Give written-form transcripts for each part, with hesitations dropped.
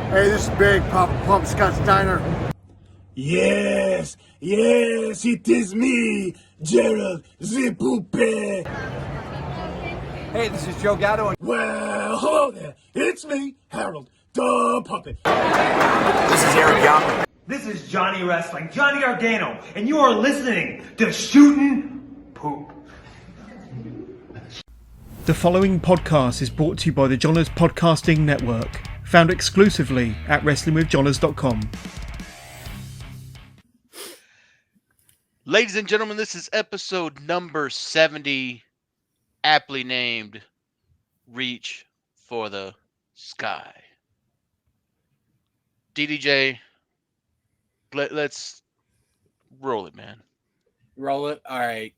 Hey, this is Big Papa Pump Scott's Diner. Yes, it is me, Gerald the Poupée. Hey, this is Joe Gatto. Well, hello there. It's me, Harold the Puppet. This is Eric Young. This is Johnny Wrestling, Johnny Organo, and you are listening to Shootin' Poop. The following podcast is brought to you by the Johners Podcasting Network, found exclusively at WrestlingWithJohners.com. Ladies and gentlemen, this is episode number 70, aptly named Reach for the Sky. DDJ, let's roll it, man. Roll it. All right.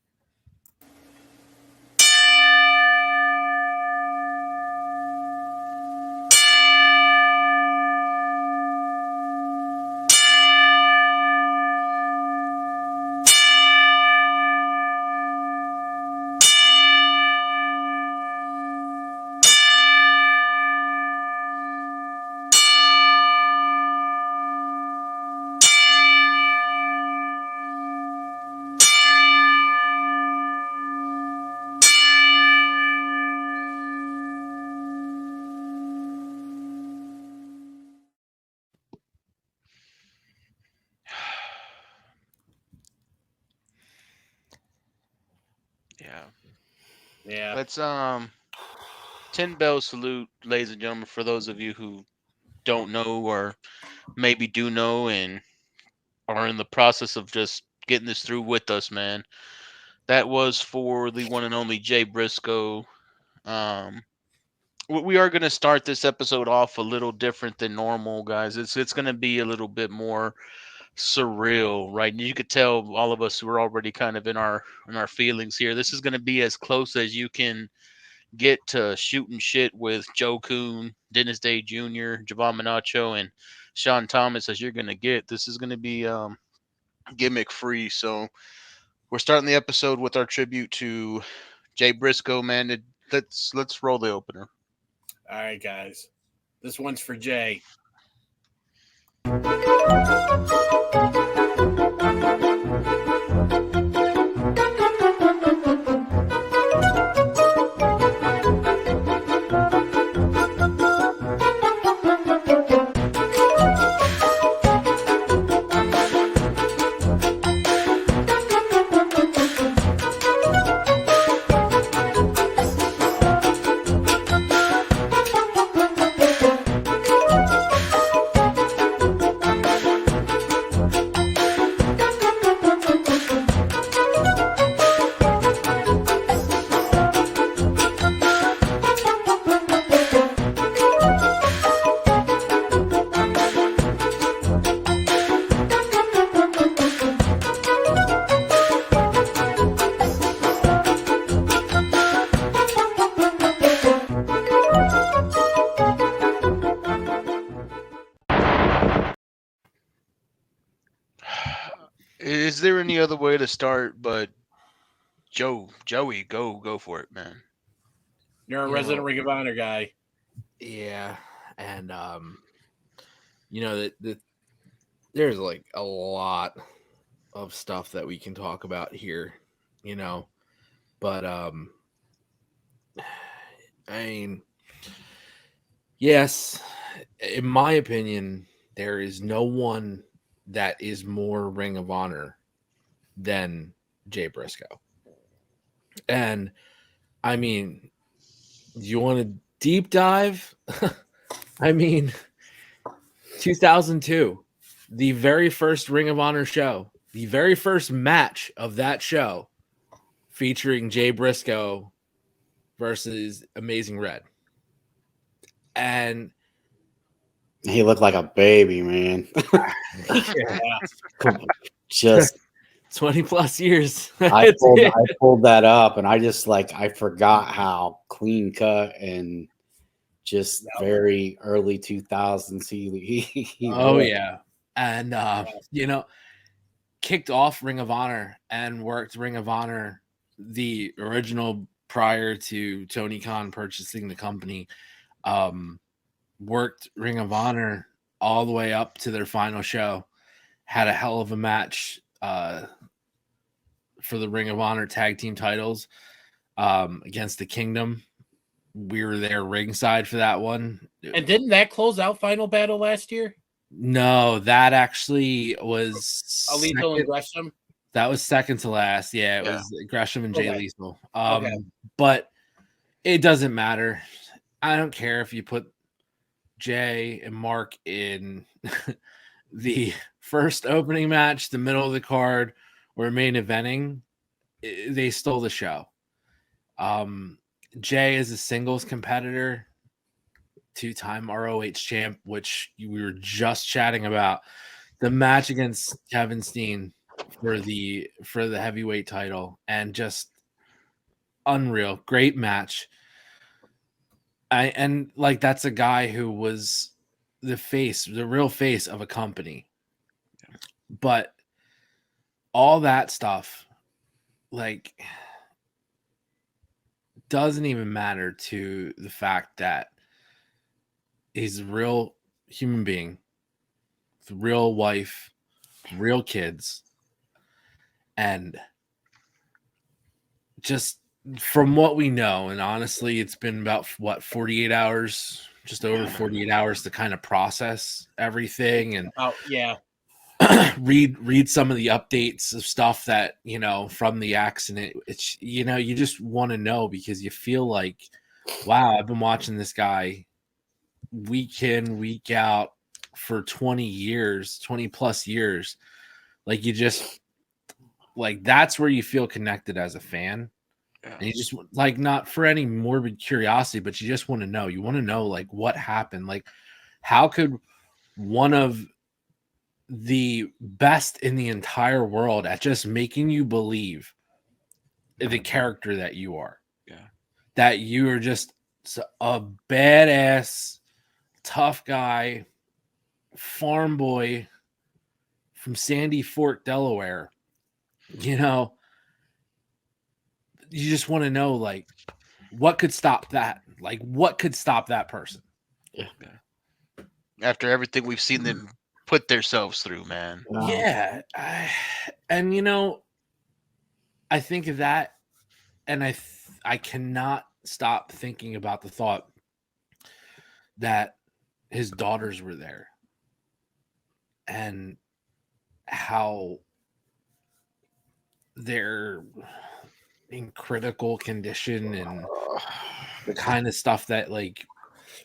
Yeah. Let's 10 bell salute, ladies and gentlemen, for those of you who don't know or maybe do know and are in the process of just getting this through with us, man. That was for the one and only Jay Briscoe. We are going to start this episode off a little different than normal, guys. It's going to be a little bit more surreal, right? And you could tell all of us who are already kind of in our feelings here. This is going to be as close as you can get to Shootin Shit with Joe Kuhn, Dennis Day Jr., Javon Manacho, and Sean Thomas as you're going to get. This is going to be gimmick free. So we're starting the episode with our tribute to Jay Briscoe, man. Let's roll the opener. All right, guys. This one's for Jay. Is there any other way to start but Joey, go for it, man. You're a resident Ring of Honor guy. Yeah, and that there's like a lot of stuff that we can talk about here, but I mean, yes, in my opinion, there is no one that is more Ring of Honor than Jay Briscoe. And I mean, you want to deep dive? I mean, 2002, the very first Ring of Honor show, the very first match of that show featuring Jay Briscoe versus Amazing Red. And he looked like a baby, man. Just 20 plus years. I pulled that up, and I forgot how clean cut and just very early 2000s. He yeah. And, kicked off Ring of Honor and worked Ring of Honor, the original prior to Tony Khan purchasing the company. Worked Ring of Honor all the way up to their final show. Had a hell of a match for the Ring of Honor tag team titles against the Kingdom. We were there ringside for that one. And didn't that close out Final Battle last year? No, that actually was Lethal and Gresham. That was second to last. Yeah, it was Gresham and Jay Lethal. But it doesn't matter. I don't care if you put Jay and Mark in the first opening match, the middle of the card, or main eventing. They stole the show. Jay is a singles competitor, 2-time ROH champ, which we were just chatting about. The match against Kevin Steen for the heavyweight title, and just unreal, great match. That's a guy who was the real face of a company. But all that stuff, doesn't even matter to the fact that he's a real human being, with a real wife, real kids, and just from what we know, and honestly, it's been about 48 hours, just over 48 hours to kind of process everything and read some of the updates of stuff that, from the accident. It's, you just want to know, because you feel like, wow, I've been watching this guy week in, week out for 20 plus years. That's where you feel connected as a fan. And you just not for any morbid curiosity, but you just want to know. You want to know what happened. How could one of the best in the entire world at just making you believe the character that you are, that you are just a badass, tough guy, farm boy from Sandy Fork, Delaware, you just want to know, what could stop that? What could stop that person? Yeah. After everything we've seen them put themselves through, man. Yeah. I think of that, and I cannot stop thinking about the thought that his daughters were there and how they're in critical condition, and the kind of stuff that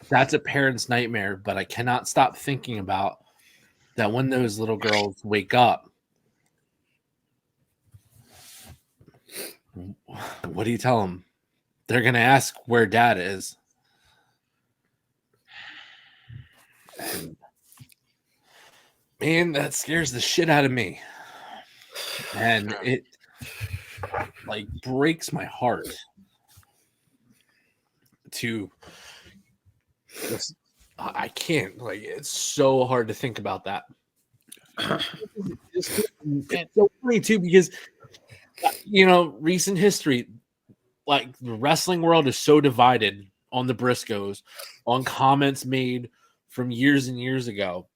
that's a parent's nightmare. But I cannot stop thinking about that when those little girls wake up, what do you tell them? They're going to ask where dad is. And man, that scares the shit out of me. And it breaks my heart to I can't, it's so hard to think about that. It's so funny too, because recent history, the wrestling world is so divided on the Briscoes, on comments made from years and years ago,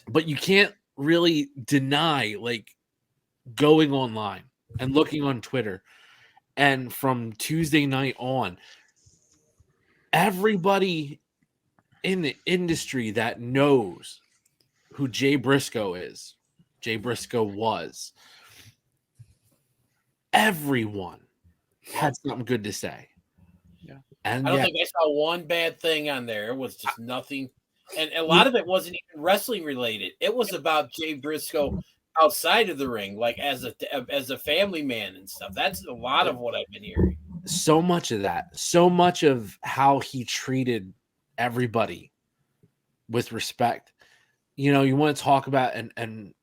but you can't really deny going online and looking on Twitter, and from Tuesday night on, everybody in the industry that knows who Jay Briscoe is, Jay Briscoe was, everyone had something good to say. Yeah. And I don't think I saw one bad thing on there. It was just nothing. And a lot of it wasn't even wrestling related. It was about Jay Briscoe outside of the ring, as a family man and stuff. That's a lot of what I've been hearing. So much of that, so much of how he treated everybody with respect. You want to talk about, and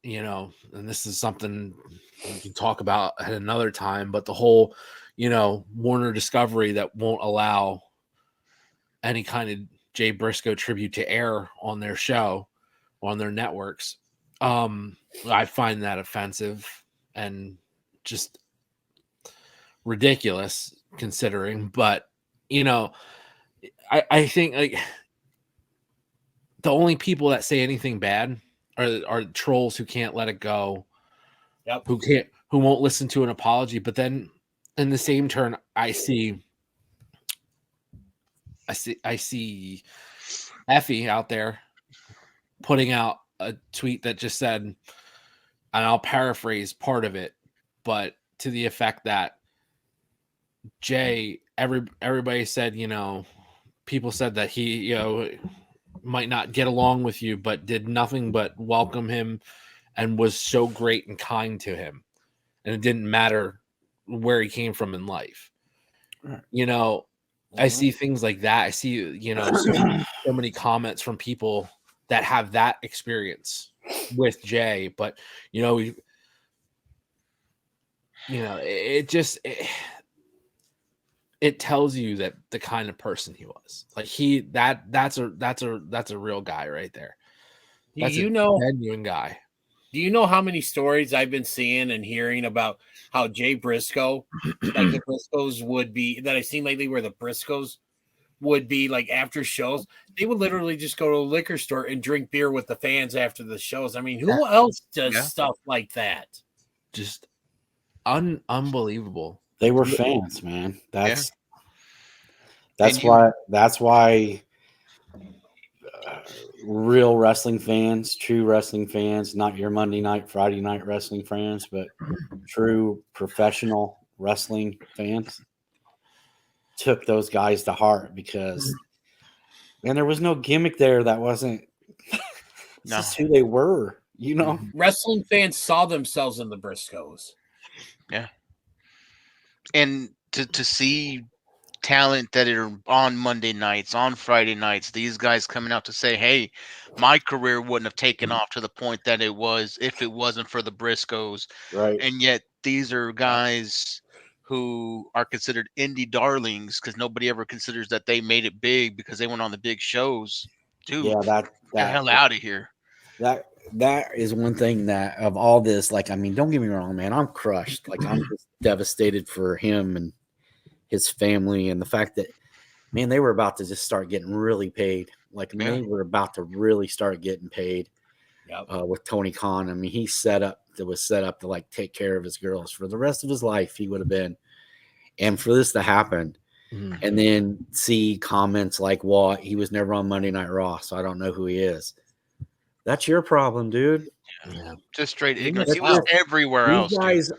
this is something we can talk about at another time, but the whole, Warner Discovery that won't allow any kind of Jay Briscoe tribute to air on their show, on their networks. I find that offensive and just ridiculous, considering. But I think the only people that say anything bad are trolls who can't let it go. Yep. Who won't listen to an apology. But then in the same turn, I see Effie out there putting out a tweet that just said, and I'll paraphrase part of it, but to the effect that Jay, everybody said, people said that he, might not get along with you, but did nothing but welcome him and was so great and kind to him. And it didn't matter where he came from in life. Right. I see things like that. I see, so many comments from people that have that experience with Jay, but it tells you that the kind of person he was. Like that's a real guy right there. That's a genuine guy. Do you know how many stories I've been seeing and hearing about how Jay Briscoe, like the Briscoes would be, that I've seen lately where the Briscoes would be like after shows, they would literally just go to a liquor store and drink beer with the fans after the shows. I mean, who else does stuff like that? Just unbelievable. They were fans, man. That's why real wrestling fans, true wrestling fans, not your Monday night, Friday night wrestling fans, but true professional wrestling fans took those guys to heart because, man, there was no gimmick there that wasn't just who they were, Wrestling fans saw themselves in the Briscoes. Yeah. And to see talent that are on Monday nights, on Friday nights, these guys coming out to say, hey, my career wouldn't have taken off to the point that it was if it wasn't for the Briscoes. Right. And yet these are guys who are considered indie darlings because nobody ever considers that they made it big because they went on the big shows. Dude, yeah, get the hell out of here. That is one thing that of all this, like, I mean, don't get me wrong, man, I'm crushed. Like, I'm just devastated for him and his family, and the fact that, man, they were about to just start getting really paid. Like, I mean, they were about to really start getting paid with Tony Khan. I mean, he was set up to like take care of his girls for the rest of his life. He would have been, and for this to happen, and then see comments like, "Well, he was never on Monday Night Raw, so I don't know who he is." That's your problem, dude. Yeah. Just straight ignorance. He was everywhere else. These guys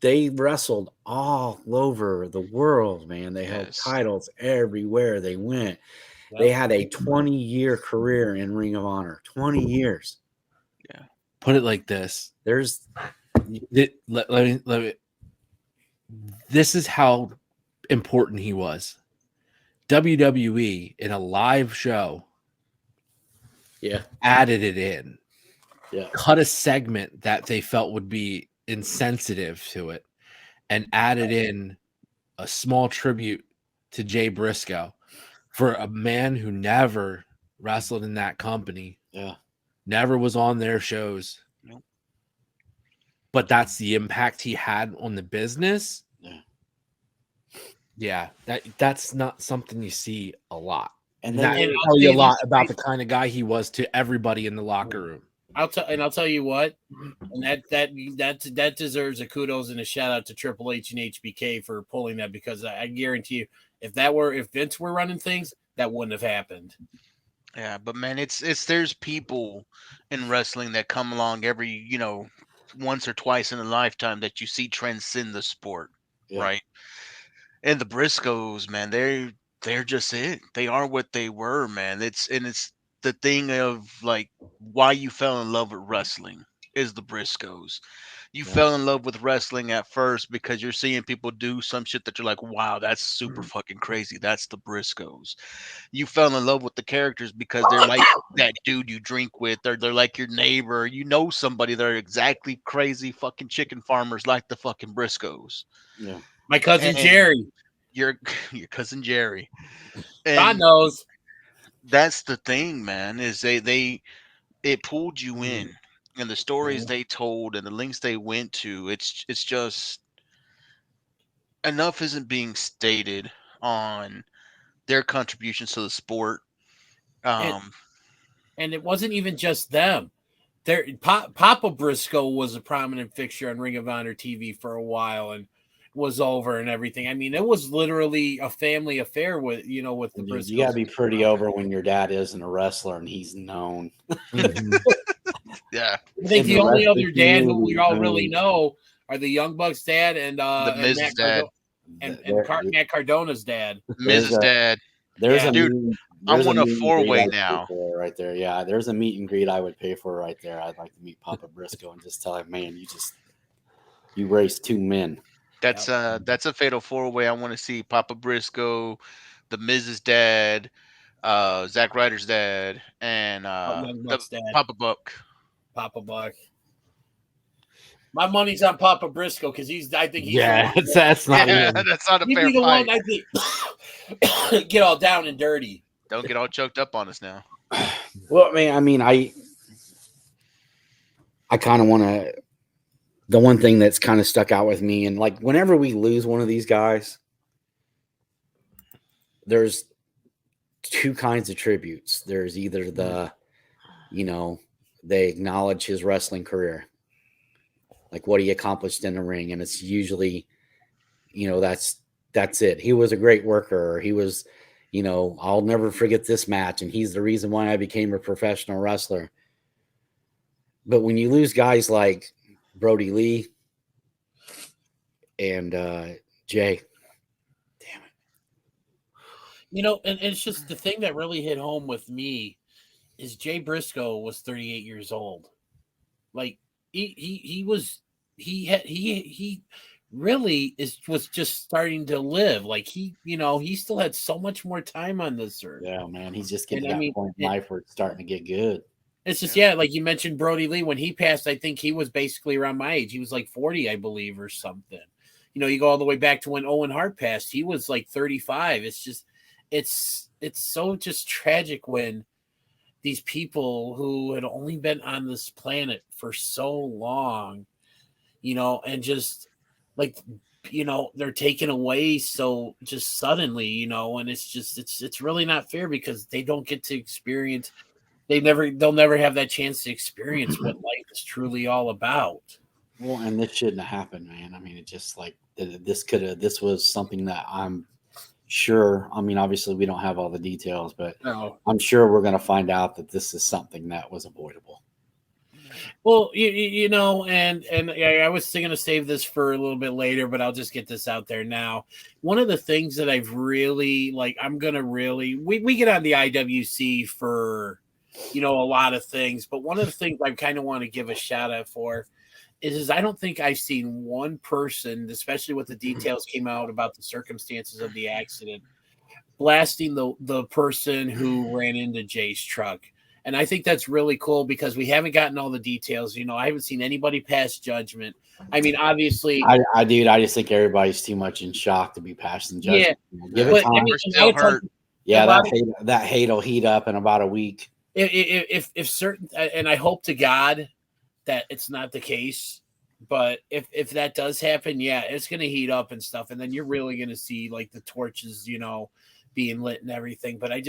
they wrestled all over the world, man. They held titles everywhere they went. Yep. They had a 20-year career in Ring of Honor. 20 years. Yeah. Put it like this. This is how important he was. WWE in a live show added it in. Yeah. Cut a segment that they felt would be insensitive to it and added in a small tribute to Jay Briscoe for a man who never wrestled in that company. Yeah. Never was on their shows. Nope. But that's the impact he had on the business. Yeah. That's not something you see a lot. And that will tell you a lot about the kind of guy he was to everybody in the locker room. I'll tell you what, and that deserves a kudos and a shout out to Triple H and HBK for pulling that, because I guarantee you, if Vince were running things, that wouldn't have happened. Yeah, but man, there's people in wrestling that come along every once or twice in a lifetime that you see transcend the sport, right? And the Briscoes, man, they're just it. They are what they were, man. It's the thing of like why you fell in love with wrestling is the Briscoes. You fell in love with wrestling at first because you're seeing people do some shit that you're like, wow, that's super fucking crazy. That's the Briscoes. You fell in love with the characters because they're like that dude you drink with, or they're like your neighbor. You know somebody that are exactly crazy fucking chicken farmers like the fucking Briscoes. Yeah. My cousin Jerry. Your cousin Jerry. God knows. That's the thing, man, is it pulled you in, and the stories they told and the links they went to, it's just enough isn't being stated on their contributions to the sport. And it wasn't even just them. Papa Briscoe was a prominent fixture on Ring of Honor TV for a while and was over and everything. I mean, it was literally a family affair with the Briscoes. You gotta be pretty over when your dad isn't a wrestler and he's known. Yeah. I think the only other dad who we all really know are the Young Bucks' dad and Mrs. Dad. Matt Cardona's dad. Mrs. Dad. There's Yeah. a Dude, I want a four-way now. Right there. Yeah, there's a meet and greet I would pay for right there. I'd like to meet Papa Briscoe and just tell him, man, you raised two men. That's a fatal four-way. I want to see Papa Briscoe, the Mrs. Dad, Zack Ryder's dad, and Young Buck's dad. Papa Buck. Papa Buck. My money's on Papa Briscoe because I think he's that's not a fair the fight. one I think get all down and dirty. Don't get all choked up on us now. Well, I kind of want to. The one thing that's kind of stuck out with me, and like whenever we lose one of these guys, there's two kinds of tributes. There's either they acknowledge his wrestling career, like what he accomplished in the ring, and it's usually, that's it. He was a great worker, or he was, I'll never forget this match, and he's the reason why I became a professional wrestler. But when you lose guys like Brody Lee and Jay, damn it. And it's just the thing that really hit home with me is Jay Briscoe was 38 years old. Like he was just starting to live. Like he still had so much more time on this earth. Yeah, man, he's just getting to that point in life where it's starting to get good. It's just like you mentioned Brody Lee when he passed. I think he was basically around my age. He was like 40, I believe, or something. You go all the way back to when Owen Hart passed. He was like 35. It's just it's so just tragic when these people who had only been on this planet for so long, and just like, they're taken away so just suddenly, and it's just it's really not fair because they don't get to experience. They'll never have that chance to experience what life is truly all about. Well, and this shouldn't have happened, man. I mean, it just like this was something that I'm sure. I mean, obviously we don't have all the details, but I'm sure we're going to find out that this is something that was avoidable. Well, and I was going to save this for a little bit later, but I'll just get this out there now. One of the things that I've really we get on the IWC for, a lot of things, but one of the things I kind of want to give a shout out for is I don't think I've seen one person, especially with the details came out about the circumstances of the accident, blasting the person who ran into Jay's truck. And I think that's really cool because we haven't gotten all the details. I haven't seen anybody pass judgment. I mean, obviously, I just think everybody's too much in shock to be passing judgment. Yeah, give it time. We're still hurt. Yeah, that hate will heat up in about a week. If certain, and I hope to God that it's not the case, but if that does happen, it's going to heat up and stuff, and then you're really going to see like the torches, being lit and everything. But I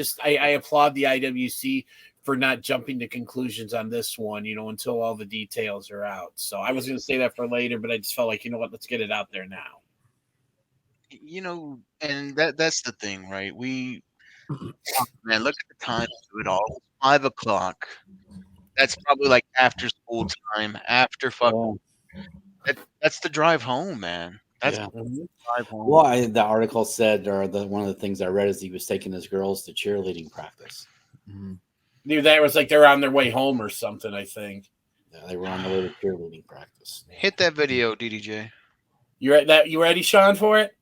applaud the IWC for not jumping to conclusions on this one, until all the details are out. So I was going to say that for later, but I just felt like, let's get it out there now. And that's the thing, right? Man, look at the time of it all. 5 o'clock. That's probably like after school time, after fucking. That's the drive home, man. That's the drive home. Well, the article said, or one of the things I read is he was taking his girls to cheerleading practice. Mm-hmm. Dude, that was like they're on their way home or something, I think. Yeah, they were on the way to cheerleading practice. Hit that video, DDJ. You ready, Sean, for it?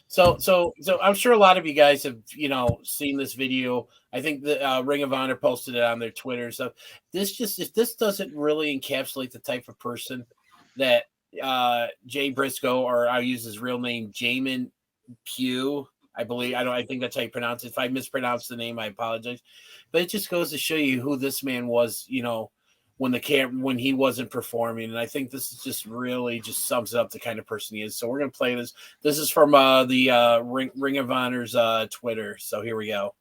So I'm sure a lot of you guys have, seen this video. I think the Ring of Honor posted it on their Twitter. So if this doesn't really encapsulate the type of person that Jay Briscoe, or I'll use his real name, Jamin Pugh, I think that's how you pronounce it. If I mispronounce the name, I apologize. But it just goes to show you who this man was, when he wasn't performing. And I think this is just really just sums up the kind of person he is. So we're going to play this. This is from the Ring of Honor's Twitter. So here we go.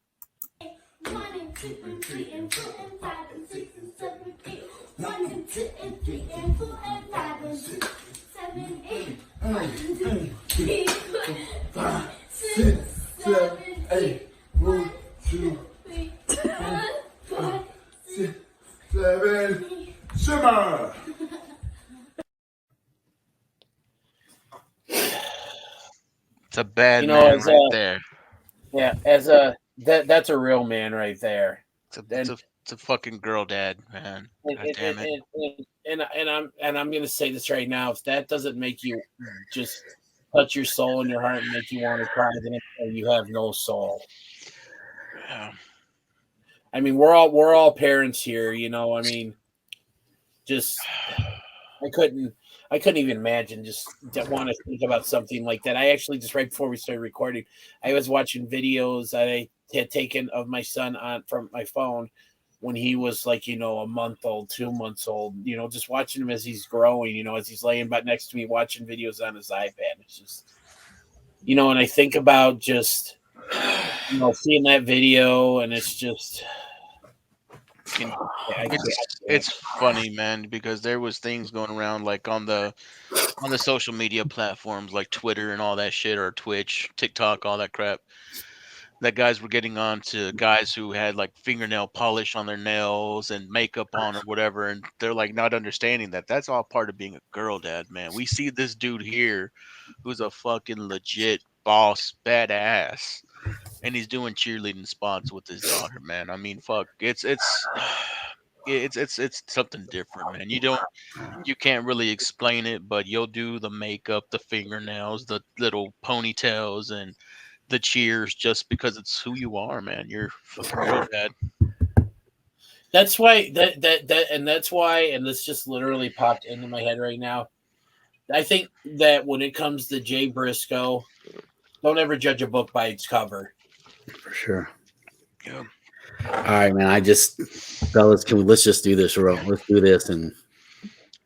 1 and 2 and 3 and 4 and 5 and 6 and 7 and 8. 1 and 2 and 3 and 4 and 5 and 6, 7, 8. 1, 2, 3, 4, 5, 6, 7, 8. 1, 2, 3, 4, 5, 6, 7, simmer. It's a bad You know, man as right a there. yeah, that's a real man right there. It's a fucking girl dad, man. God damn it. And I'm gonna say this right now. If that doesn't make you just touch your soul and your heart and make you want to cry, then you have no soul. Yeah. I mean, we're all parents here, you know. I mean, just I couldn't even imagine just want to think about something like that. I actually just right before we started recording, I was watching videos I had taken of my son from my phone when he was like, you know, a month old, 2 months old, you know, just watching him as he's growing, you know, as he's laying back next to me watching videos on his iPad. It's just, you know, and I think about just, you know, seeing that video and it's just, It's funny, man, because there was things going around like on the social media platforms like Twitter and all that shit, or Twitch, TikTok, all that crap, that guys were getting on to guys who had like fingernail polish on their nails and makeup on or whatever, and they're like not understanding that that's all part of being a girl dad, man. We see this dude here who's a fucking legit boss, badass, and he's doing cheerleading spots with his daughter, man. I mean, fuck, it's something different, man. You can't really explain it, but you'll do the makeup, the fingernails, the little ponytails, and the cheers just because it's who you are, man. You're fucking girl dad. That's why that's why, and this just literally popped into my head right now. I think that when it comes to Jay Briscoe, don't ever judge a book by its cover. For sure. Yeah. All right, man. Fellas, let's just do this, let's do this, and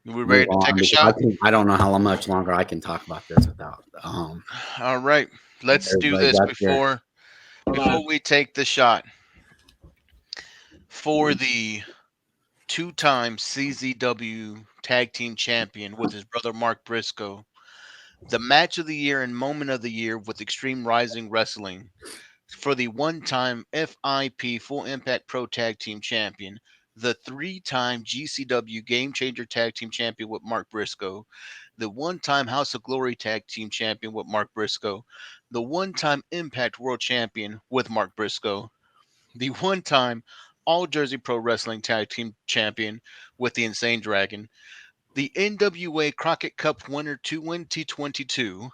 we're ready to take a shot. I don't know how much longer I can talk about this without. All right, let's do this before we take the shot. For the two-time CZW Tag Team Champion with his brother Mark Briscoe, the match of the year and moment of the year with Extreme Rising Wrestling. For the one-time FIP Full Impact Pro Tag Team Champion, the three-time GCW Game Changer Tag Team Champion with Mark Briscoe, the one-time House of Glory Tag Team Champion with Mark Briscoe, the one-time Impact World Champion with Mark Briscoe, the one-time All Jersey Pro Wrestling Tag Team Champion with the Insane Dragon, the NWA Crockett Cup winner 2022,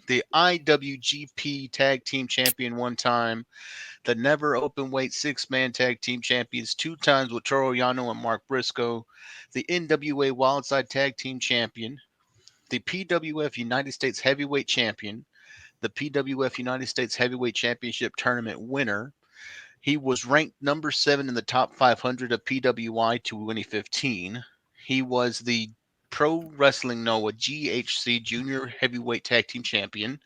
the IWGP Tag Team Champion one time, the Never Openweight Six-Man Tag Team Champions 2 times with Toro Yano and Mark Briscoe, the NWA Wildside Tag Team Champion, the PWF United States Heavyweight Champion, the PWF United States Heavyweight Championship Tournament winner. He was ranked number 7 in the top 500 of PWI 2015. He was the Pro Wrestling Noah GHC Junior Heavyweight Tag Team Champion,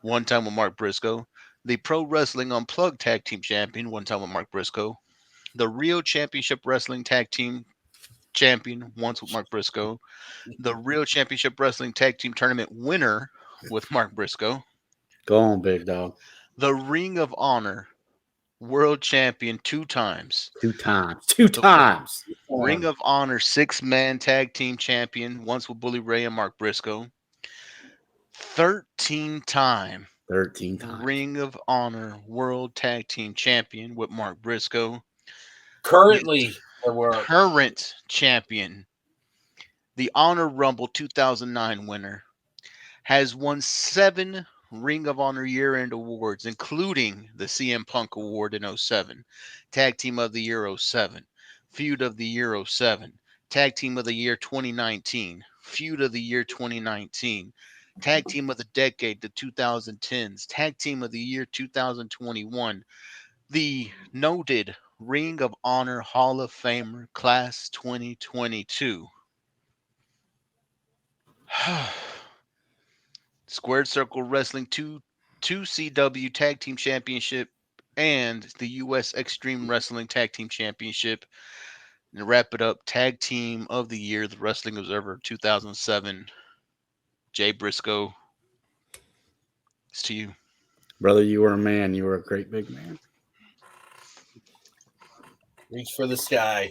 one time with Mark Briscoe. The Pro Wrestling Unplugged Tag Team Champion, one time with Mark Briscoe. The Rio Championship Wrestling Tag Team Champion, once with Mark Briscoe. The Rio Championship Wrestling Tag Team Tournament winner with Mark Briscoe. Go on, big dog. The Ring of Honor World Champion 2 times. 2 times. 2 times. Ring of Honor 6-man Tag Team Champion, once with Bully Ray and Mark Briscoe. 13-time Ring of Honor World Tag Team Champion with Mark Briscoe. Currently the world current champion, the Honor Rumble 2009 winner, has won 7 Ring of Honor year-end awards, including the CM Punk Award in 07, Tag Team of the Year 07, Feud of the Year 07, Tag Team of the Year 2019, Feud of the Year 2019, Tag Team of the Decade, the 2010s, Tag Team of the Year 2021, the noted Ring of Honor Hall of Famer Class 2022. Squared Circle Wrestling 2CW Tag Team Championship and the U.S. Extreme Wrestling Tag Team Championship. And to wrap it up, Tag Team of the Year, the Wrestling Observer 2007, Jay Briscoe. It's to you. Brother, you were a man. You were a great big man. Reach for the sky.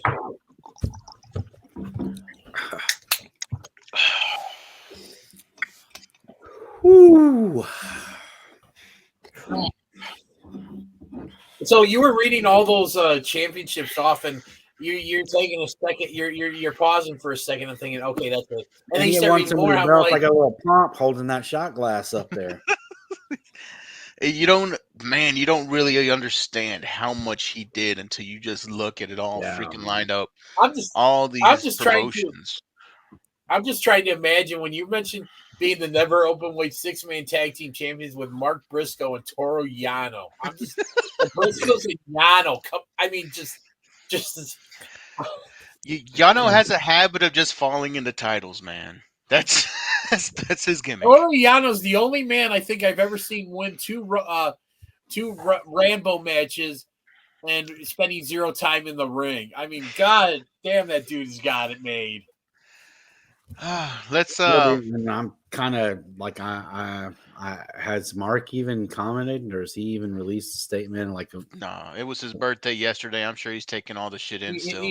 Woo. So you were reading all those championships off, and you're taking a second. You're pausing for a second and thinking, okay, that's it. And then you start reading more. I'm like a little pump holding that shot glass up there. You don't really understand how much he did until you just look at it all freaking lined up. All these promotions. I'm just trying to imagine when you mentioned being the never open weight 6-man tag team champions with Mark Briscoe and Toru Yano. I'm just Briscoe's and Yano. I mean, just Yano has a habit of just falling into titles, man. That's his gimmick. Toru Yano's the only man I think I've ever seen win two Rambo matches and spending zero time in the ring. I mean, god damn, that dude's got it made. Let's I'm kind of like I has Mark even commented, or has he even released a statement? Like, no, it was his birthday yesterday. I'm sure he's taking all the shit in still.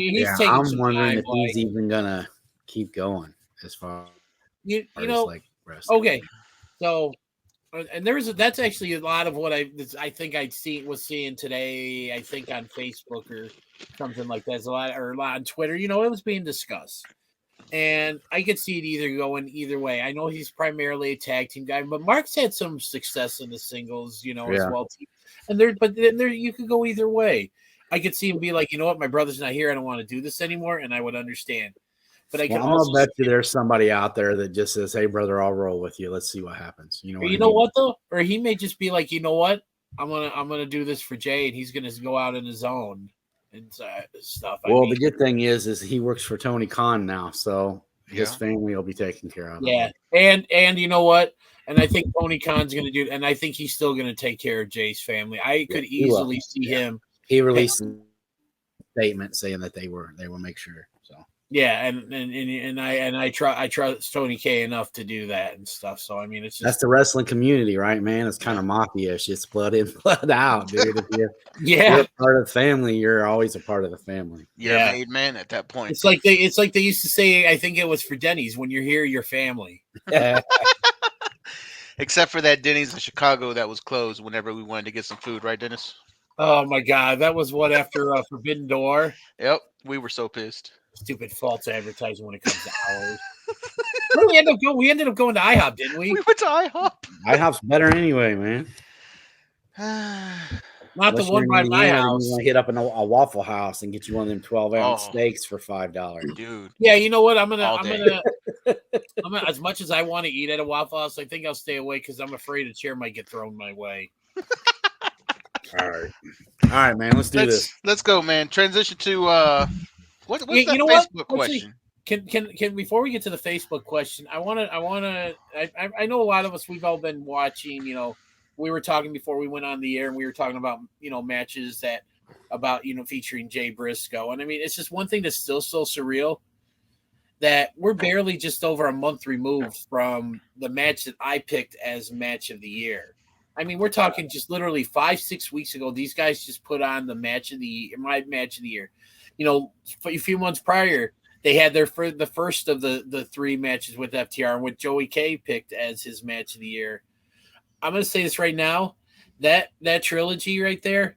I'm wondering if he's even gonna keep going as far. You know, like wrestling. Okay, so and that's actually a lot of what I think was seeing today. I think on Facebook or something like that. There's a lot on Twitter. You know, it was being discussed. And I could see it going either way. I know he's primarily a tag team guy, but Mark's had some success in the singles, as well. And there you could go either way. I could see him be like, you know what, my brother's not here. I don't want to do this anymore, and I would understand. But I'm gonna bet you there's somebody out there that just says, "Hey, brother, I'll roll with you. Let's see what happens." You know what though? Or he may just be like, you know what, I'm gonna do this for Jay, and he's gonna go out in his own and stuff. Well, the good thing is he works for Tony Khan now, so his family will be taken care of. Yeah, and you know what? And I think Tony Khan's going to do, and I think he's still going to take care of Jay's family. I could easily see him. He released a statement saying that they will make sure. So yeah, and I trust Tony K enough to do that and stuff. So I mean, it's just, that's the wrestling community, right, man? It's kind of mafia-ish. It's blood in, blood out, dude. If you're part of the family, you're always a part of the family. You're a made man at that point. It's like they used to say. I think it was for Denny's, when you're here, you're family. Except for that Denny's in Chicago that was closed whenever we wanted to get some food, right, Dennis? Oh my God, that was what after Forbidden Door. Yep, we were so pissed. Stupid false advertising when it comes to hours. We ended up going to IHOP, didn't we? We went to IHOP. IHOP's better anyway, man. Not the one by my house. You want to hit up a Waffle House and get you one of them 12-ounce steaks for $5, dude. Yeah, you know what? I'm gonna. As much as I want to eat at a Waffle House, I think I'll stay away because I'm afraid a chair might get thrown my way. All right, man. Let's do this. Let's go, man. Transition to what's that Facebook question? Can before we get to the Facebook question, I know a lot of us, we've all been watching. We were talking before we went on the air, and we were talking about matches featuring Jay Briscoe, and I mean, it's just one thing that's still so surreal that we're barely just over a month removed from the match that I picked as match of the year. I mean, we're talking just literally 5-6 weeks ago. These guys just put on my match of the year. A few months prior, they had the first of the 3 matches with FTR, and what Joey K picked as his match of the year. I'm going to say this right now, that trilogy right there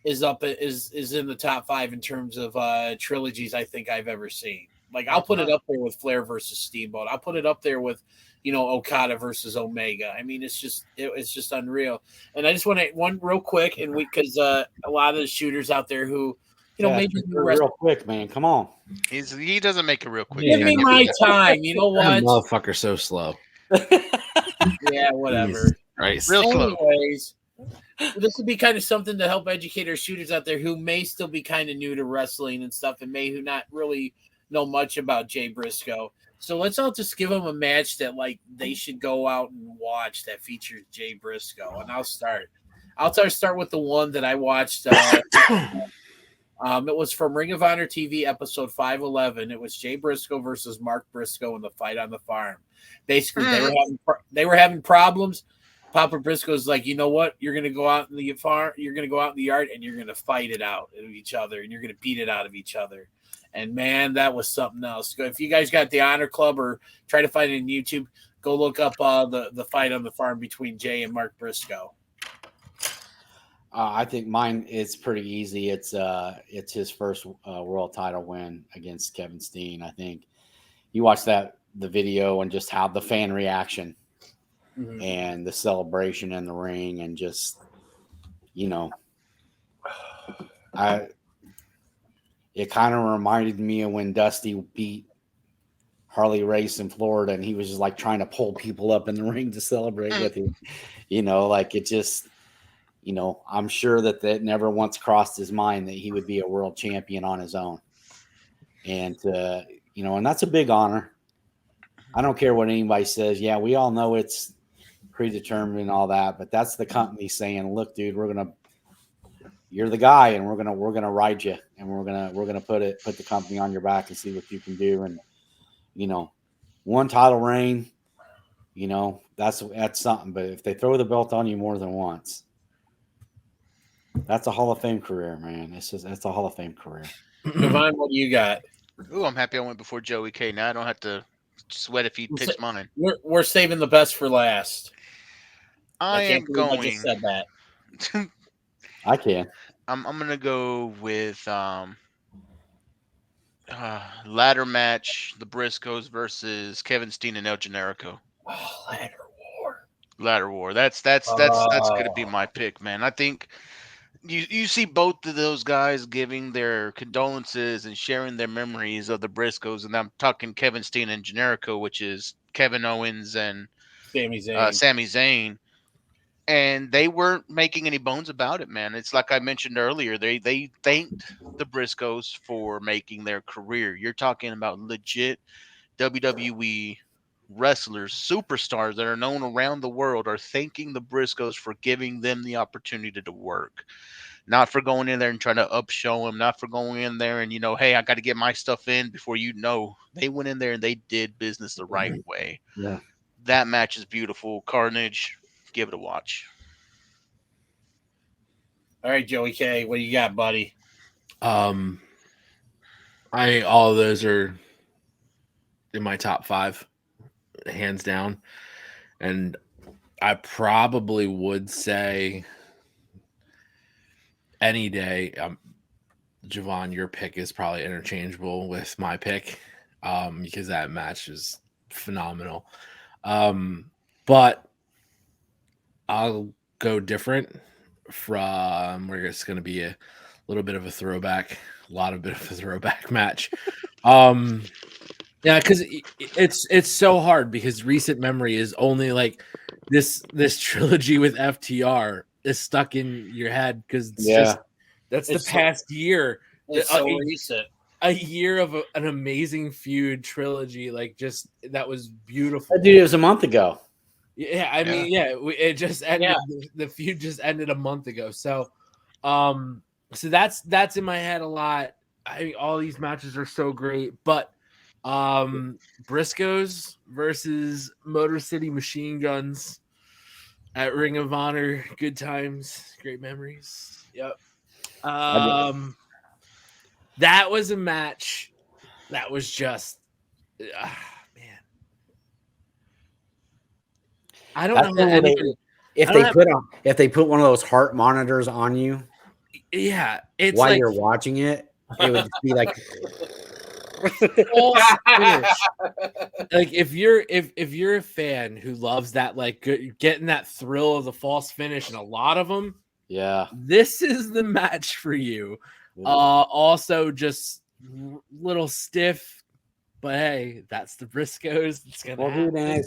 is in the top 5 in terms of trilogies I think I've ever seen. Like, I'll put it up there with Flair versus Steamboat. I'll put it up there with, Okada versus Omega. I mean, it's just unreal. And I just want to one real quick, and because a lot of the shooters out there who, maybe real quick, man. Come on. He doesn't make it real quick. Give me my time. You know what? That motherfucker so slow. Yeah, whatever. Right. Real slow. Anyways, this would be kind of something to help educate our shooters out there who may still be kind of new to wrestling and stuff, and who not really know much about Jay Briscoe. So let's all just give them a match that they should go out and watch that features Jay Briscoe. And I'll start. I'll start with the one that I watched. It was from Ring of Honor TV episode 511. It was Jay Briscoe versus Mark Briscoe in the fight on the farm. Basically, they were having problems. Papa Briscoe's like, you know what? You're gonna go out in the farm. You're gonna go out in the yard and you're gonna fight it out of each other, and you're gonna beat it out of each other. And man, that was something else. If you guys got the Honor Club or try to find it on YouTube, go look up the fight on the farm between Jay and Mark Briscoe. I think mine is pretty easy. It's his first world title win against Kevin Steen. I think you watch the video and just how the fan reaction and the celebration in the ring, and just it kind of reminded me of when Dusty beat Harley Race in Florida, and he was just like trying to pull people up in the ring to celebrate with him. Like it just. I'm sure that never once crossed his mind that he would be a world champion on his own. And, and that's a big honor. I don't care what anybody says. Yeah, we all know it's predetermined and all that, but that's the company saying, look, dude, you're the guy, and we're going to ride you, and we're going to put the company on your back and see what you can do. And, one title reign, that's something. But if they throw the belt on you more than once, that's a Hall of Fame career, man. That's a Hall of Fame career. Devon, what do you got? Ooh, I'm happy I went before Joey K. Now I don't have to sweat if he picks mine. We're saving the best for last. I am going. I just said that. I can. I'm gonna go with ladder match: the Briscoes versus Kevin Steen and El Generico. Oh, Ladder War. That's gonna be my pick, man. I think you see both of those guys giving their condolences and sharing their memories of the Briscoes, and I'm talking Kevin Steen and Generico, which is Kevin Owens and Sami Zayn. Sami Zayn. And they weren't making any bones about it, man. It's like I mentioned earlier. They thanked the Briscoes for making their career. You're talking about legit WWE wrestlers, superstars that are known around the world, are thanking the Briscoes for giving them the opportunity to work. Not for going in there and trying to upshow them, not for going in there and, hey, I got to get my stuff in before they went in there and they did business the right way. Yeah. That match is beautiful. Carnage, give it a watch. All right, Joey K, what do you got, buddy? All of those are in my top 5. Hands down. And I probably would say any day, Javon, your pick is probably interchangeable with my pick, because that match is phenomenal. But I'll go different from where it's going to be a little bit of a throwback, match. Yeah, because it's so hard, because recent memory is only like this trilogy with FTR is stuck in your head, because that's the past year. It's so recent. A year of an amazing feud trilogy, like just that was beautiful. Dude, it was a month ago. Yeah, I mean, it just ended. Yeah. The feud just ended a month ago. So that's in my head a lot. All these matches are so great, but Briscoes versus Motor City Machine Guns at Ring of Honor, good times, great memories. Yep. That was a match that was just man. I don't know if they put one of those heart monitors on you. Yeah, it's while you're watching it, it would be like like if you're a fan who loves that, like getting that thrill of the false finish, and a lot of them, this is the match for you. Also just little stiff, but hey, that's the Briscoes. It's gonna happen.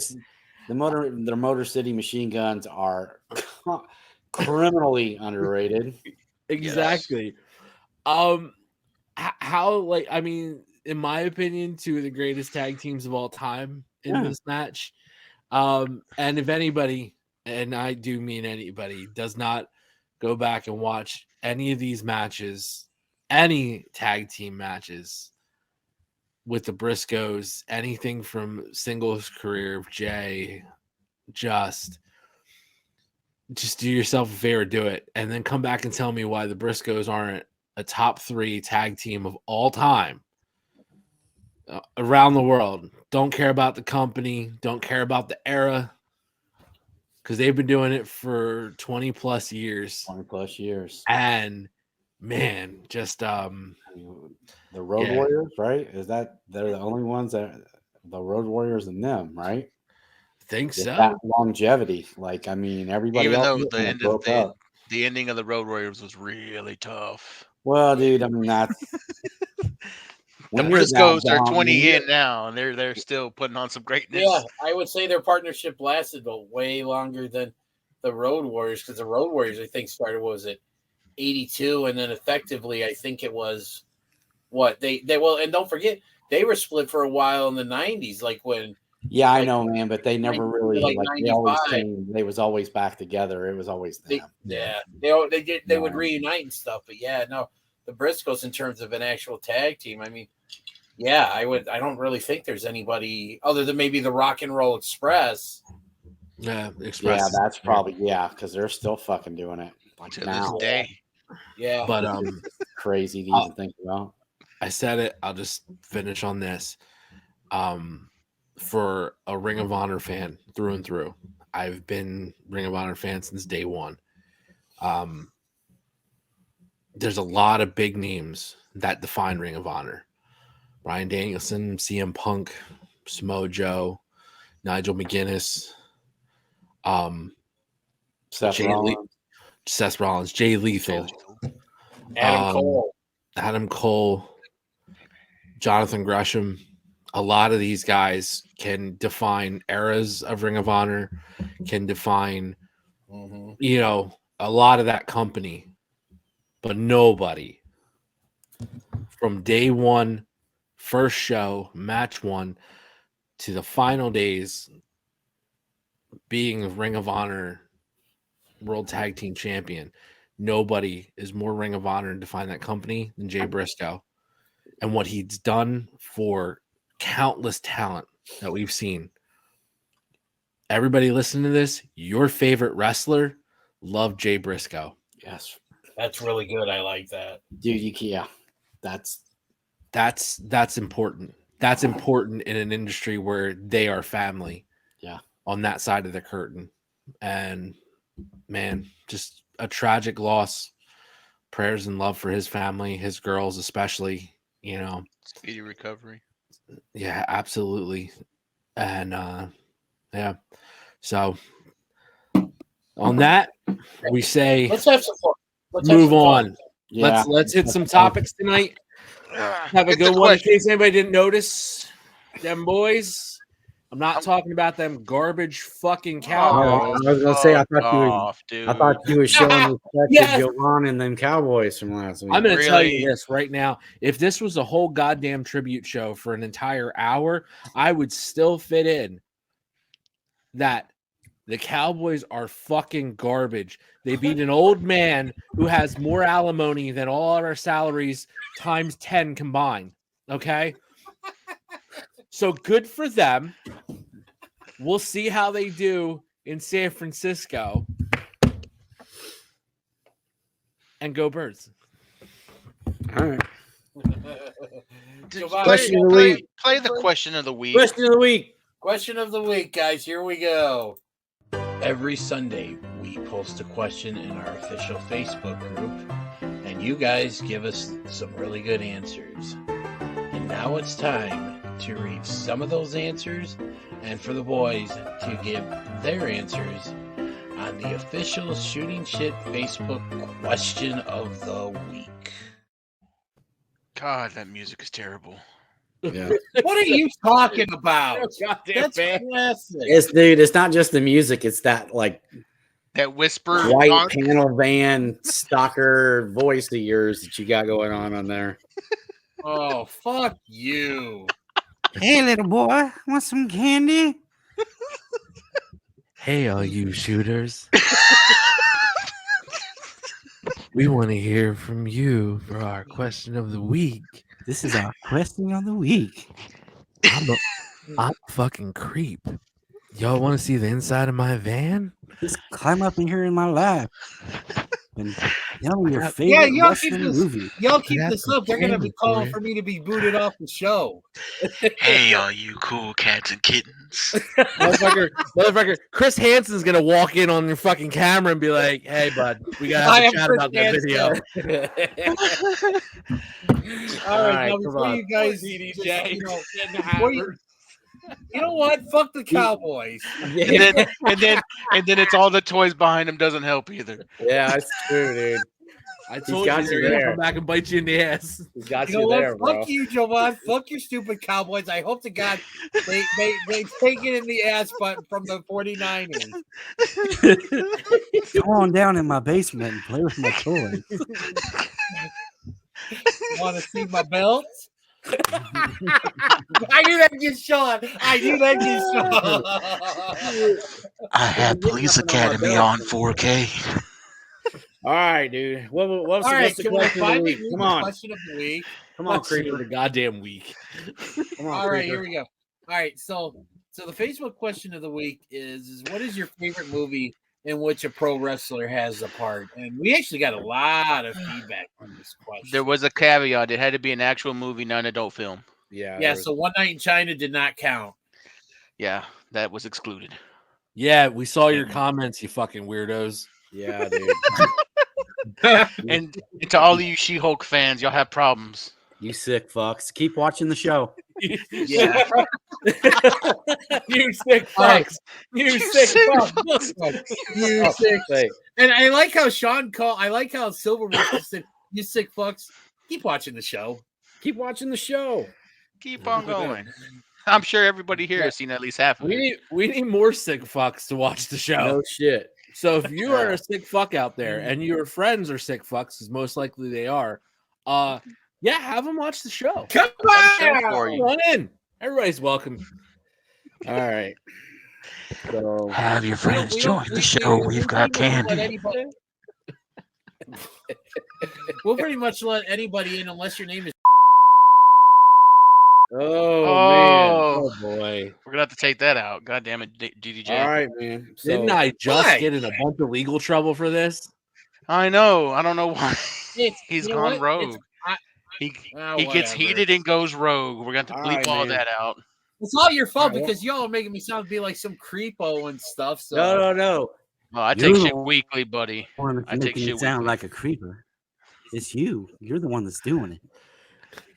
The Motor City Machine Guns are criminally underrated. Exactly. Yes. How, like, I mean, in my opinion, 2 of the greatest tag teams of all time in this match. And if anybody, and I do mean anybody, does not go back and watch any of these matches, any tag team matches with the Briscoes, anything from singles career of Jay, just do yourself a favor, do it, and then come back and tell me why the Briscoes aren't a top 3 tag team of all time around the world. Don't care about the company, don't care about the era, because they've been doing it for 20 plus years. 20 plus years. And man, just the Road Warriors, right? Is that they're the only ones that the Road Warriors and them, right? Think With so. that longevity, like I mean, everybody Even else though broke up. the ending of the Road Warriors was really tough. Well, dude, I mean that's The when you're that Briscoes are down, 20 in now, and they're still putting on some greatness. Yeah, I would say their partnership lasted way longer than the Road Warriors, because the Road Warriors, I think, started, what was it, 82, and then effectively, I think it was what they well, and don't forget, they were split for a while in the 90s, like when. Yeah, I know, man, but they never really like they always 95. came. They was always back together. It was always them. They would reunite and stuff, but yeah, no, the Briscoes in terms of an actual tag team, I mean, yeah, I don't really think there's anybody other than maybe the Rock and Roll Express. Yeah, Express. Yeah, that's probably because they're still fucking doing it like To now. this day. Yeah, But crazy to even think about. I said it. I'll just finish on this. For a Ring of Honor fan through and through, I've been Ring of Honor fan since day one. There's a lot of big names that define Ring of Honor. Bryan Danielson, CM Punk, Samoa Joe, Nigel McGuinness, Seth Rollins, Jay Lethal, Adam Cole, Jonathan Gresham. A lot of these guys can define eras of Ring of Honor, can define, a lot of that company, but nobody from day one, first show, match one, to the final days being Ring of Honor World Tag Team Champion. Nobody is more Ring of Honor and define that company than Jay Briscoe. And what he's done for countless talent that we've seen. Everybody listening to this, your favorite wrestler, love Jay Briscoe. Yes. That's really good. I like that. Dude, that's important. That's important in an industry where they are family. Yeah. On that side of the curtain. And man, just a tragic loss. Prayers and love for his family, his girls especially, Speedy recovery. Yeah, absolutely. And yeah. So on that, we say let's have some fun. Move on. Yeah. Let's hit some topics tonight. Have a good one. In case anybody didn't notice, them boys. I'm not talking about them garbage fucking Cowboys. I was gonna say I thought you were showing respect to Jovan and them Cowboys from last week. I'm gonna tell you this right now. If this was a whole goddamn tribute show for an entire hour, I would still fit in that the Cowboys are fucking garbage. They beat an old man who has more alimony than all our salaries times 10 combined. Okay? So good for them. We'll see how they do in San Francisco. And go Birds. All right. Question of the week. Play the question of the week. Question of the week. Question of the week, guys. Here we go. Every Sunday, we post a question in our official Facebook group, and you guys give us some really good answers. And now it's time to read some of those answers and for the boys to give their answers on the official Shootin Shit Facebook question of the week. God, that music is terrible. Yeah. What are you talking about? That's classic. It's not just the music, it's that like that whisper white panel van stalker voice of yours that you got going on there. Oh, fuck you. Hey, little boy, want some candy? Hey, all you shooters. We want to hear from you for our question of the week. This is our question of the week. I'm a fucking creep. Y'all want to see the inside of my van? Just climb up in here in my lap and tell me your Yeah, favorite y'all keep Western this. movie. Y'all keep got this some up. They're gonna be candy calling for for me to be booted off the show. Hey, all you cool cats and kittens. motherfucker, Chris Hansen's gonna walk in on your fucking camera and be like, "Hey, bud, we gotta have a chat about that video." All right, now come before on. you guys, DDJ. before you know what? Fuck the Cowboys. And then it's all the toys behind him doesn't help either. Yeah, that's true, dude. I told got you you they're gonna there. come back and bite you in the ass. He's got You know you what? there, bro. Fuck you, Jovan. Fuck your stupid Cowboys. I hope to God they take it in the ass but from the 49ers. Come on down in my basement and play with my toys. Want to see my belt? I knew that get Sean. I knew that get Sean. I have Police Academy on 4K. All right, dude. What's All right, the can we question of the finally week? read Come the on. question of the week? Come on, Let's see Creeper. the goddamn week. Come on, All right, Creeper. here we go. All right, so the Facebook question of the week is what is your favorite movie in which a pro wrestler has a part? And we actually got a lot of feedback on this question. There was a caveat. It had to be an actual movie, not an adult film. Yeah, so One Night in China did not count. Yeah, that was excluded. Yeah, we saw your comments, you fucking weirdos. Yeah, dude. And to all of you She-Hulk fans, y'all have problems. You sick fucks. Keep watching the show. Yeah. You sick fucks. You sick fucks. You sick. And I like how Sean called. I like how Silverwood said, "You sick fucks." Keep watching the show. Keep watching the show. Keep on going. I'm sure everybody here has seen at least half of it. We need more sick fucks to watch the show. No shit. So if you are a sick fuck out there and your friends are sick fucks, because most likely they are, yeah, have them watch the show. Come Come on in. Everybody's welcome. All right. So Have your friends join the show. We've got candy. We'll pretty much let anybody in unless your name is. Oh man. Oh boy. We're gonna have to take that out. God damn it, DDJ. All right, man. So, Didn't I just get in a bunch of legal trouble for this? I know. I don't know why. He's you know gone what? rogue. He gets whatever. heated and goes rogue. We're going to All bleep right, all man. that out. It's all your fault All right, because y'all are making me sound be like some creepo and stuff. So no. Well, I You're take the shit weekly, buddy. one that's I take making shit it sound weekly. like a creeper. It's you. You're the one that's doing it.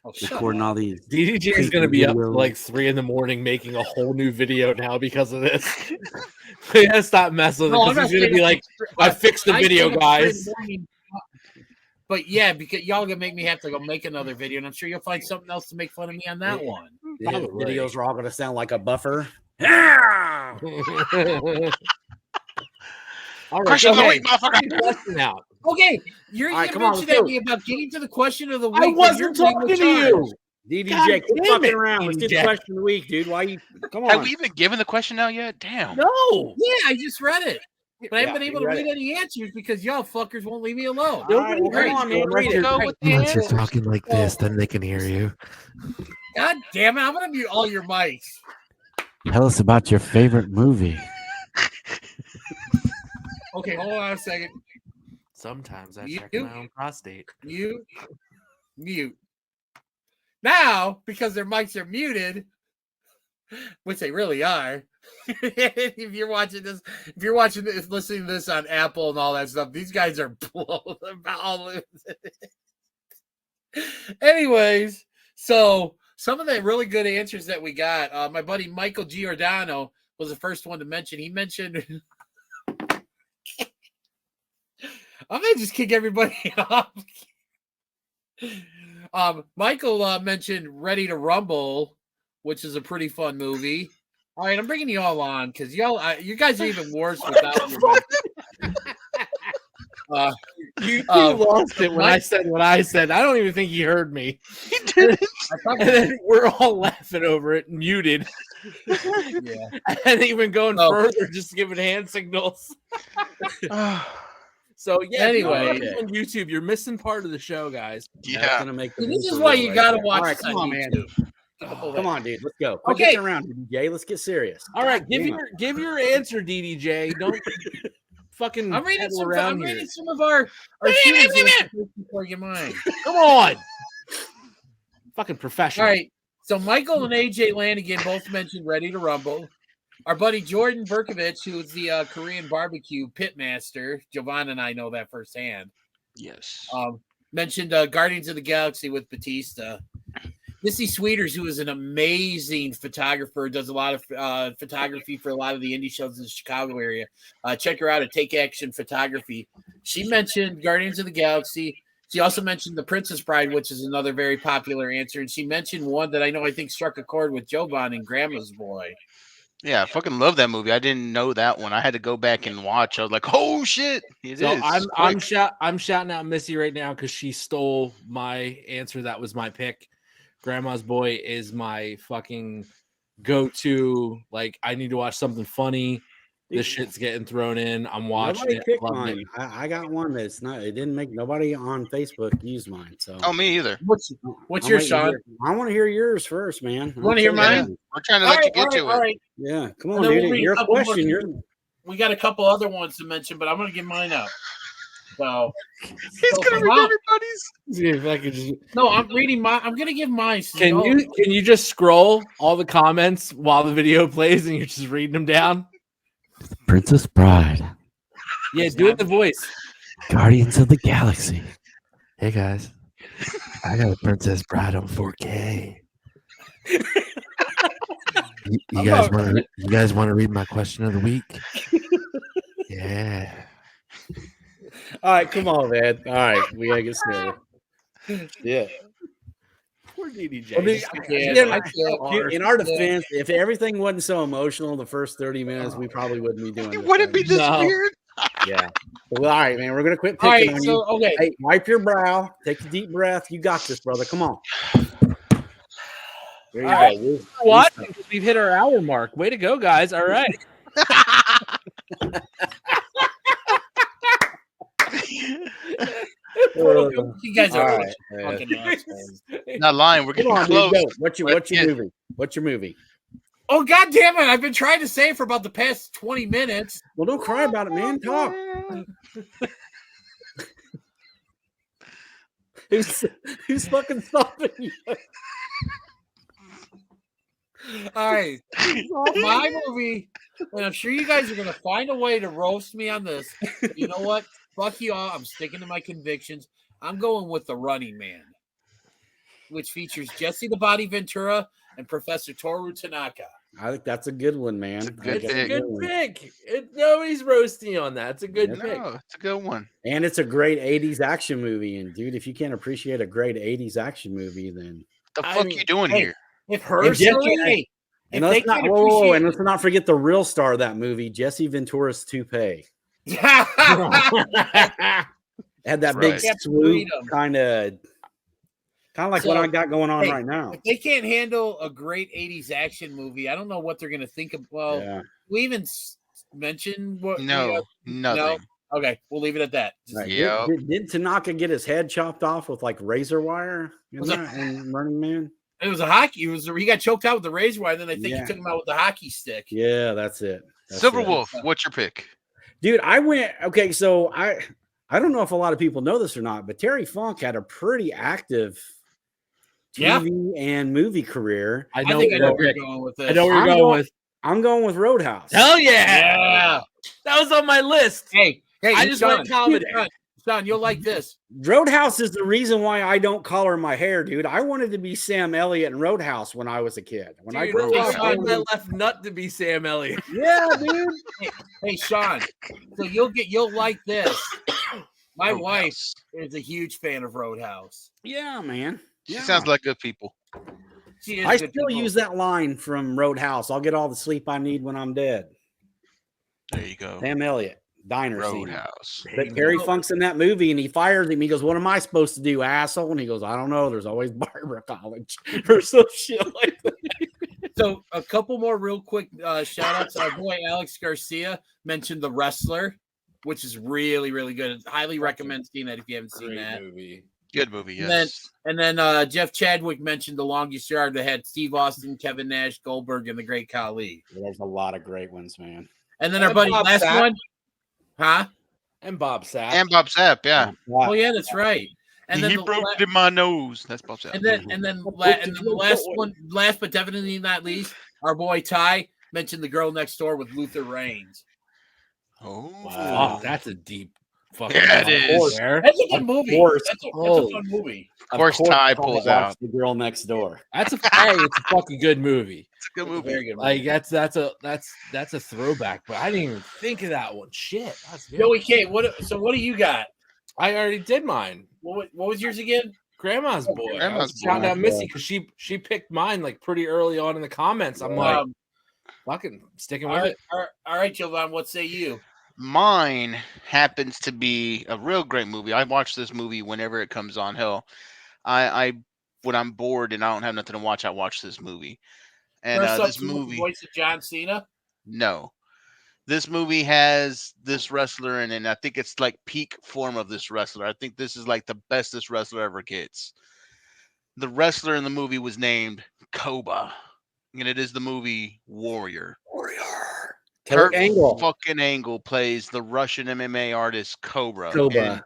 Oh, shut Recording up. all these. DDJ is going to be up Videos. to like 3 a.m. making a whole new video now because of this. We gotta stop messing with No, it I'm because not he's going to be saying- like, I fixed the I video, think it's guys. 3 in the morning. But yeah, because y'all gonna make me have to go make another video, and I'm sure you'll find something else to make fun of me on that one. The videos are all gonna sound like a buffer. All right, Question of the okay. week, motherfucker. Question out. Okay, you're All right, you come on, mentioned let's at go. me about getting to the question of the week. I when wasn't you're leading talking the to charge. you. DDJ, God quit damn fucking it, around. Let's get the DDJ. question of the week, dude. Why you come Have on? we even given the question out yet? Damn. No. Yeah, I just read it, but I haven't been Yeah, able you to read read any answers because y'all fuckers won't leave me alone. All right, well, come on, man. Read it. Go with the answers. like this, then they can hear you. God damn it! I'm gonna mute all your mics. Tell us about your favorite movie. Okay, hold on a second. Sometimes I You- check my own prostate. Mute. Now, because their mics are muted, which they really are. If you're watching this, listening to this on Apple and all that stuff, these guys are blown about. Anyways, so some of the really good answers that we got, my buddy Michael Giordano was the first one to mention. He mentioned, I'm gonna just kick everybody off. Michael mentioned Ready to Rumble, which is a pretty fun movie. All right, I'm bringing you all on because you guys are even worse without your You lost it when I said what I said. I don't even think he heard me. He didn't. And then we're all laughing over it, muted. Yeah. And even going further, just giving hand signals. So yeah, Anyway. if you're on YouTube, you're missing part of the show, guys. Yeah. Gonna make the This is blooper why reel you right gotta there. watch All right, this come on on, man. YouTube. Come on, dude. Let's go. Quit Okay. dicking around, DDJ. Let's get serious. All right, Damn. give your answer, DDJ. Don't fucking I'm reading peddle some. around I'm here. reading some of our shooters before you mine. Come on. Fucking professional. All right. So Michael and AJ Lanigan both mentioned Ready to Rumble. Our buddy Jordan Berkovich, who is the Korean barbecue pitmaster, Jovan and I know that firsthand. Yes. Mentioned Guardians of the Galaxy with Batista. Missy Sweeters, who is an amazing photographer, does a lot of photography for a lot of the indie shows in the Chicago area. Check her out at Take Action Photography. She mentioned Guardians of the Galaxy. She also mentioned The Princess Bride, which is another very popular answer. And she mentioned one that I think struck a chord with Jovan and Grandma's Boy. Yeah, I fucking love that movie. I didn't know that one. I had to go back and watch. I was like, "Oh shit!" I'm shouting out Missy right now because she stole my answer. That was my pick. Grandma's Boy is my fucking go-to. Like, I need to watch something funny. This shit's getting thrown in. I'm watching Nobody it. picked Loved mine. it. I got one that's not. It didn't make nobody on Facebook use mine. So. Oh, me either. What's yours, Sean? I want to hear yours first, man. You want to hear mine? We're trying to let you get to it. All right. Yeah, come And on, then we'll dude. read Your a couple more. question. We got a couple other ones to mention, but I'm going to give mine up. So He's gonna read everybody's. If I could just... No, I'm reading mine. I'm going to give mine. Can you just scroll all the comments while the video plays and you're just reading them down? Princess Bride, Yeah, do it the voice. Guardians of the Galaxy. Hey guys, I got a Princess Bride on 4K. You guys want to read my question of the week? Yeah. All right, come on, man. All right, we gotta get started. Yeah. Poor DDJ. Well, dude, in our defense, if everything wasn't so emotional in the first 30 minutes, we probably wouldn't be doing It this. wouldn't be this No. weird. Yeah. Well, all right, man. We're gonna quit All picking right, on so, you. okay. Hey, wipe your brow. Take a deep breath. You got this, brother. Come on. There you All right. go. What? We've hit our hour mark. Way to go, guys. All right. You guys All are right, fucking assholes. Not lying. We're Come getting on, close. dude, go. What's your Yeah. movie? What's your movie? Oh, God damn it. I've been trying to say it for about the past 20 minutes. Well, don't cry about it, man. Talk. Who's fucking stopping you? All right. My movie, and I'm sure you guys are going to find a way to roast me on this. You know what? Fuck you all. I'm sticking to my convictions. I'm going with The Running Man, which features Jesse the Body Ventura and Professor Toru Tanaka. I think that's a good one, man. Good It's a pick. good pick. Nobody's roasting you on that. It's a good pick. No, it's a good one. And it's a great 80s action movie. And dude, if you can't appreciate a great 80s action movie, then The fuck you doing hey, here? If personally, and if they let's not can't whoa, appreciate and let's not forget the real star of that movie, Jesse Ventura's toupee. Had that big Right. swoop kind of like what So, I got going on hey, right now. if they can't handle a great 80s action movie, I don't know what they're going to think of. Well, Yeah. we even mentioned what. No, nothing. No? Okay, we'll leave it at that. Just- Right. Yeah. Did Tanaka get his head chopped off with like razor wire in Was that in Running Man? It was a hockey. He got choked out with the razor wire. Then I think Yeah. he took him out with the hockey stick. Yeah, that's it. That's Silver it. Wolf, what's your pick? Dude, I went okay. So I don't know if a lot of people know this or not, but Terry Funk had a pretty active TV and movie career. I I know think I know where where you're you're going with this. I know where you're I'm going going- with. I'm going with Roadhouse. Hell yeah. Yeah. That was on my list. Hey, I just Sean, went comedy. Sean, you'll like this. Roadhouse is the reason why I don't color my hair, dude. I wanted to be Sam Elliott in Roadhouse when I was a kid. When I Dude, grew I up, I tried wanted my left nut to be Sam Elliott. yeah, dude. Hey, Sean. So you'll like this. My Roadhouse. wife is a huge fan of Roadhouse. Yeah, man. She Yeah. sounds like good people. She is I good still people. use that line from Roadhouse. I'll get all the sleep I need when I'm dead. There you go. Sam Elliott, diner scene. Roadhouse. But Terry Funk's in that movie and he fires him. He goes, "What am I supposed to do, asshole?" And he goes, "I don't know. There's always Barbara College or some shit like that." So a couple more real quick shout outs. Our boy Alex Garcia mentioned The Wrestler. which is really, really good. Highly recommend seeing that if you haven't seen Great that. movie. Good movie, And yes. then Jeff Chadwick mentioned The Longest Yard that had Steve Austin, Kevin Nash, Goldberg, and the Great Khali. There's a lot of great ones, man. And then our buddy Bob last Sapp. one, huh? And Bob Sapp. And Bob Sapp, yeah. Oh yeah, that's right. And then He broke it in my nose. That's Bob Sapp. And then the last one, last but definitely not least, our boy Ty mentioned The Girl Next Door with Luther Reigns. Oh, that's a deep fucking. Yeah, it is. That's a good movie. That's a fun movie. Of course, Ty pulls out The Girl Next Door. That's it's a fucking good movie. It's a good movie. Very good Like movie. that's a throwback, but I didn't even think of that one. Shit, that's good. Joey K, what do you got? I already did mine. What was yours again? Grandma's Boy. Grandma's Shout Boy. out Missy because she picked mine like pretty early on in the comments. I'm like, fucking sticking with it. All right, Jovan, what say you? Mine happens to be a real great movie. I watch this movie whenever it comes on. Hell, I when I'm bored and I don't have nothing to watch, I watch this movie. And this movie, voice of John Cena. no, this movie has this wrestler in it. And I think it's like peak form of this wrestler. I think this is like the best this wrestler ever gets. The wrestler in the movie was named Koba, and it is the movie Warrior. Kurt fucking Angle plays the Russian MMA artist Cobra. And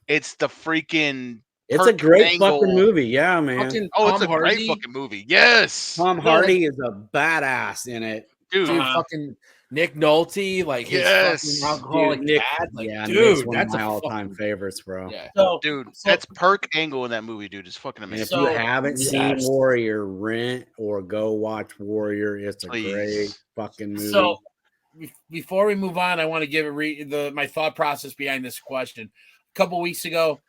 it's the freaking. It's a great fucking movie, yeah, man. It's a great fucking movie. Yes, Tom Hardy is a badass in it, dude. Fucking Nick Nolte, like his fucking alcoholic Nick, dad, like, yeah, dude, Nick's one that's of my a all-time fucking, favorites, bro. Yeah. That's Perk Angle in that movie, dude. It's fucking And amazing. if you haven't seen Warrior, rent or go watch Warrior. It's a great fucking movie. So before we move on, I want to give my thought process behind this question. A couple weeks ago,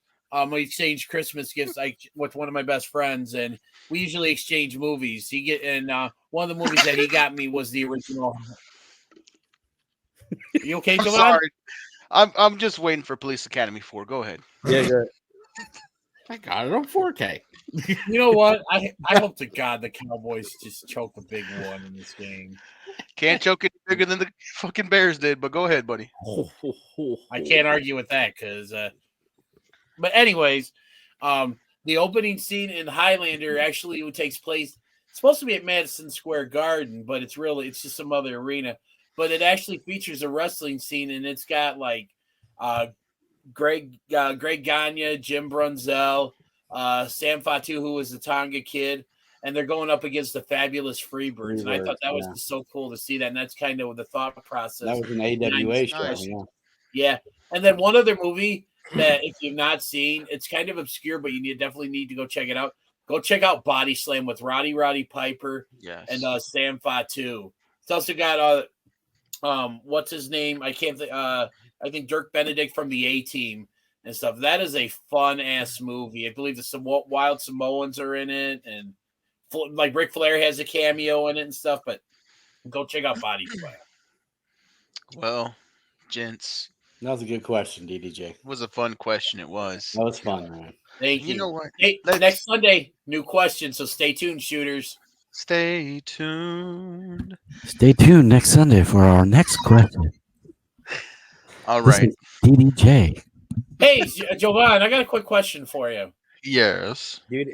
we exchanged Christmas gifts with one of my best friends, and we usually exchange movies. One of the movies that he got me was the original. You okay, I'm Jovan? sorry. I'm just waiting for Police Academy 4. Go ahead. Yeah, good. I got it on 4K. You know what? I hope to God the Cowboys just choke a big one in this game. Can't choke it bigger than the fucking Bears did, but go ahead, buddy. I can't argue with that because. But anyways, the opening scene in Highlander actually takes place. It's supposed to be at Madison Square Garden, but it's just some other arena. But it actually features a wrestling scene, and it's got like Greg Gagne, Jim Brunzell, Sam Fatu, who was the Tonga Kid, and they're going up against the Fabulous Freebirds. And I thought that was just so cool to see that, and that's kind of the thought process. That was an AWA show, yeah. And then one other movie that if you've not seen, it's kind of obscure, but you definitely need to go check it out. Go check out Body Slam with Roddy Piper and Sam Fatu. It's also got what's his name? I can't think. I think Dirk Benedict from the A-Team and stuff. That is a fun ass movie. I believe the Wild Samoans are in it, and like Ric Flair has a cameo in it and stuff. But go check out Body Slam. Well, gents, that was a good question, DDJ. It was a fun question. It was. That was fun, man. Thank you. You know what? Hey, next Sunday, new question. So stay tuned, shooters. Stay tuned. Stay tuned next Sunday for our next question. All right. DDJ. Hey, Jovan, I got a quick question for you. Yes. Dude,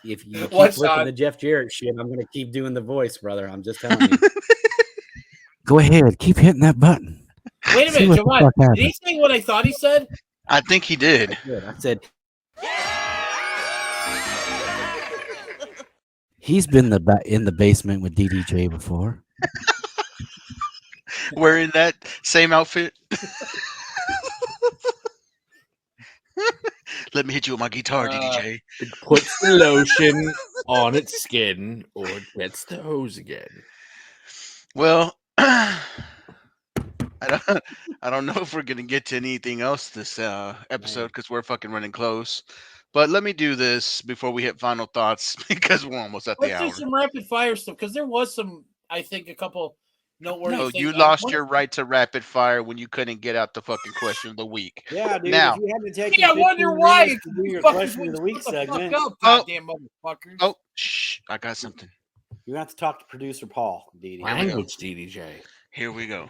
if you keep What's flipping on? the Jeff Jarrett shit, I'm going to keep doing the voice, brother. I'm just telling you. Go ahead. Keep hitting that button. Wait a See minute, what the Jovan. fuck Did he say what I thought he said? I think he did. I said He's been in the basement with DDJ before. Wearing that same outfit. Let me hit you with my guitar, DDJ. It puts the lotion on its skin or it gets the hose again. Well, I don't know if we're gonna get to anything else this episode because we're fucking running close. But let me do this before we hit final thoughts because we're almost at the hour. Let's do some rapid fire stuff because there was some, I think, a couple noteworthy No, things. you lost your right to rapid fire when you couldn't get out the fucking question of the week. Yeah, dude. Now, if you had to take I wonder why to do your fucking question of the week shut the fuck segment, up, goddamn motherfuckers. Oh, shh! I got something. you have to talk to producer Paul, DDJ. Language, DDJ. Here we go.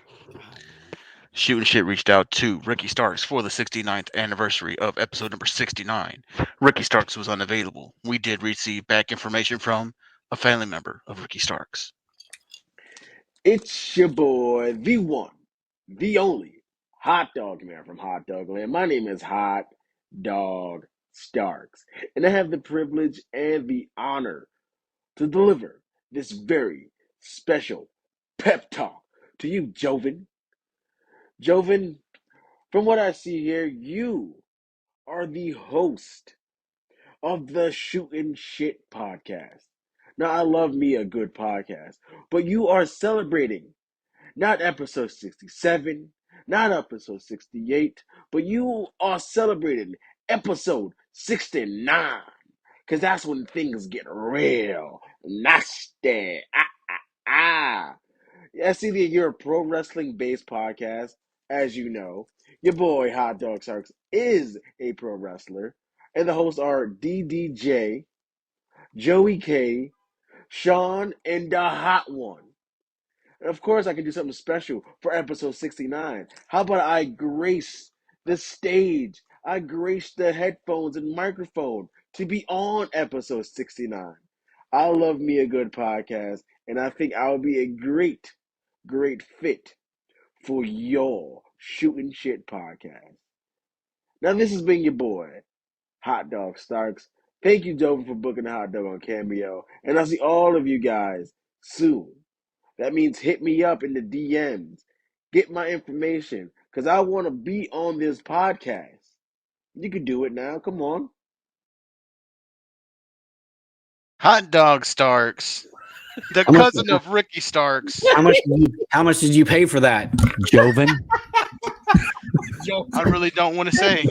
Shootin Shit reached out to Ricky Starks for the 69th anniversary of episode number 69. Ricky Starks was unavailable. We did receive back information from a family member of Ricky Starks. It's your boy, the one, the only Hot Dog Man from Hot Dog Land. My name is Hot Dog Starks, and I have the privilege and the honor to deliver this very special pep talk to you, Joven. Joven, from what I see here, you are the host of the Shootin Shit podcast. Now, I love me a good podcast, but you are celebrating not episode 67, not episode 68, but you are celebrating episode 69, because that's when things get real nasty. SCD, you're a pro wrestling based podcast, as you know. Your boy Hot Dog Sarks is a pro wrestler, and the hosts are DDJ, Joey K, Sean, and the Hot One. And of course, I can do something special for episode 69. How about I grace the stage? I grace the headphones and microphone to be on episode 69. I love me a good podcast, and I think I'll be a great fit for your Shootin Shit podcast. Now, this has been your boy, Hot Dog Starks. Thank you, Dover, for booking the hot dog on Cameo. And I'll see all of you guys soon. That means hit me up in the DMs. Get my information, because I want to be on this podcast. You can do it now. Come on. Hot Dog Starks, the How much- cousin of Ricky Starks. How much did you pay for that, Joven? I really don't want to say.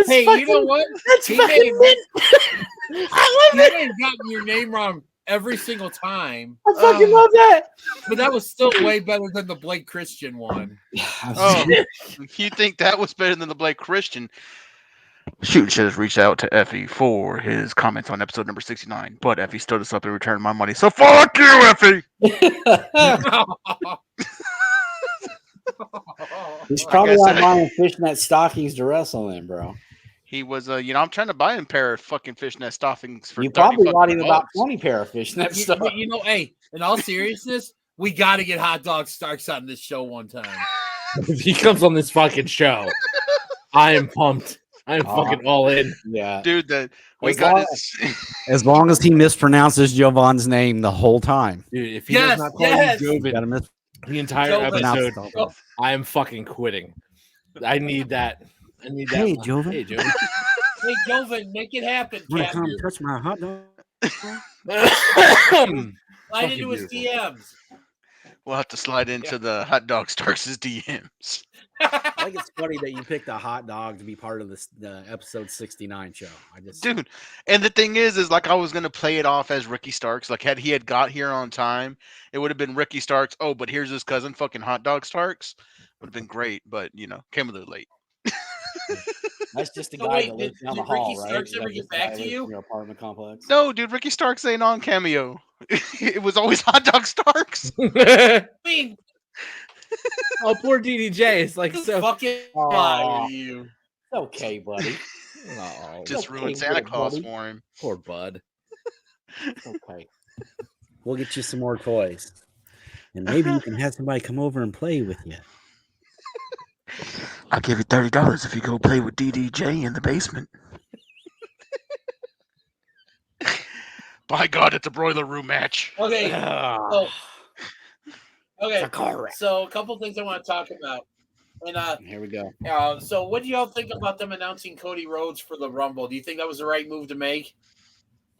Hey, you know what? He may have gotten your name wrong every single time. I fucking love that. But that was still way better than the Blake Christian one. Oh, you think that was better than the Blake Christian? Shootin Shit has reached out to Effie for his comments on episode number 69, but Effie stood us up and returned my money. So fuck you, Effie! He's probably not buying fishnet stockings to wrestle in, bro. He was, I'm trying to buy him a pair of fucking fishnet stockings for You 30 probably bought fucking him about bucks. 20 pair of fishnet But stockings. hey, in all seriousness, we got to get Hot Dog Starks on this show one time. If he comes on this fucking show, I am pumped. I am fucking all in. Yeah. Dude, we As got long- As long as he mispronounces Jovan's name the whole time. Dude, if he does not call you Gotta Joven miss- the entire Joven. episode, I am fucking quitting. I need that. I need that. Hey, Joven. Hey, Joven. Hey, Joven, make it happen. Wanna come Captain. touch my hot dog? Slide into his DMs. We'll have to slide into the Hot Dog Starks' DMs. I think it's funny that you picked a hot dog to be part of the episode 69 show. Dude, and the thing is like I was gonna play it off as Ricky Starks. Like had he got here on time, it would have been Ricky Starks. Oh, but here's his cousin, fucking Hot Dog Starks. Would have been great, but came a little late. That's just the So guy wait, that lives did- down the did Ricky hall, right? Starks Is that ever just get the guy back that to lives you? in your apartment complex? No, dude, Ricky Starks ain't on Cameo. It was always Hot Dog Starks. I mean, Oh, poor DDJ. It's like just so. fucking Aw. lie to you. Okay, buddy. Oh, Just okay, ruined Santa little Claus buddy. for him. poor bud. Okay. We'll get you some more toys. And maybe you can have somebody come over and play with you. I'll give you $30 if you go play with DDJ in the basement. By God, it's a broiler room match. Okay. Ah. So a couple things I want to talk about. And Here we go. so what do y'all think about them announcing Cody Rhodes for the Rumble? Do you think that was the right move to make?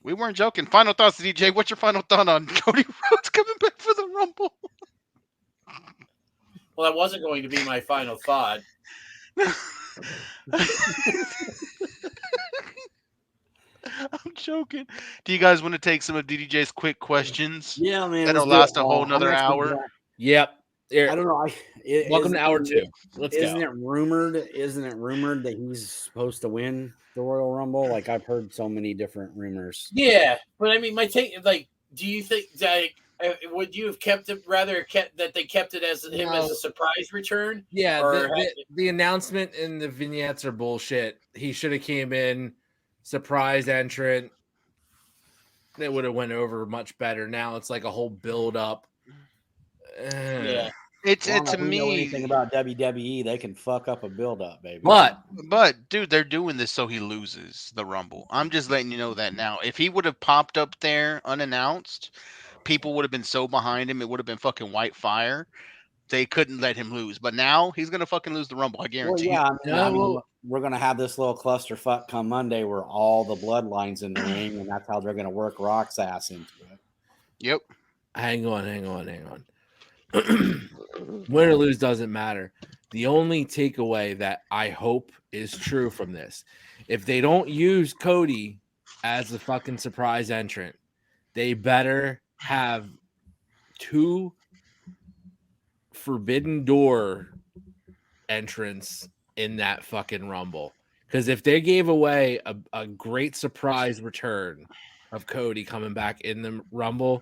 We weren't joking. Final thoughts, DJ. What's your final thought on Cody Rhodes coming back for the Rumble? Well, that wasn't going to be my final thought. I'm joking. Do you guys want to take some of DDJ's quick questions? Yeah, man. That'll let's do last it a whole all. nother I'm actually hour. glad- Yep. Here, I don't know. welcome to hour 2. Let's Isn't go. it rumored? Isn't it rumored that he's supposed to win the Royal Rumble? Like I've heard so many different rumors. Yeah, but I mean, my take, like, do you think that Would you have kept it that they kept it as him as a surprise return? Yeah, Or the announcement and the vignettes are bullshit. He should have came in, surprise entrant. It would have went over much better. Now it's like a whole build up. Yeah. It's Well, to if you know anything me. about WWE, they can fuck up a build up, baby. But dude, they're doing this so he loses the Rumble. I'm just letting you know that now. If he would have popped up there unannounced, people would have been so behind him. It would have been fucking white fire. They couldn't let him lose. But now he's gonna fucking lose the Rumble. I Well, guarantee yeah, you. I mean, we're gonna have this little clusterfuck come Monday where all the bloodlines in the ring, and that's how they're gonna work Rock's ass into it. Yep. Hang on. Win or lose doesn't matter. The only takeaway that I hope is true from this, if they don't use Cody as the fucking surprise entrant, they better have 2 Forbidden Door entrants in that fucking Rumble. Because if they gave away a great surprise return of Cody coming back in the Rumble,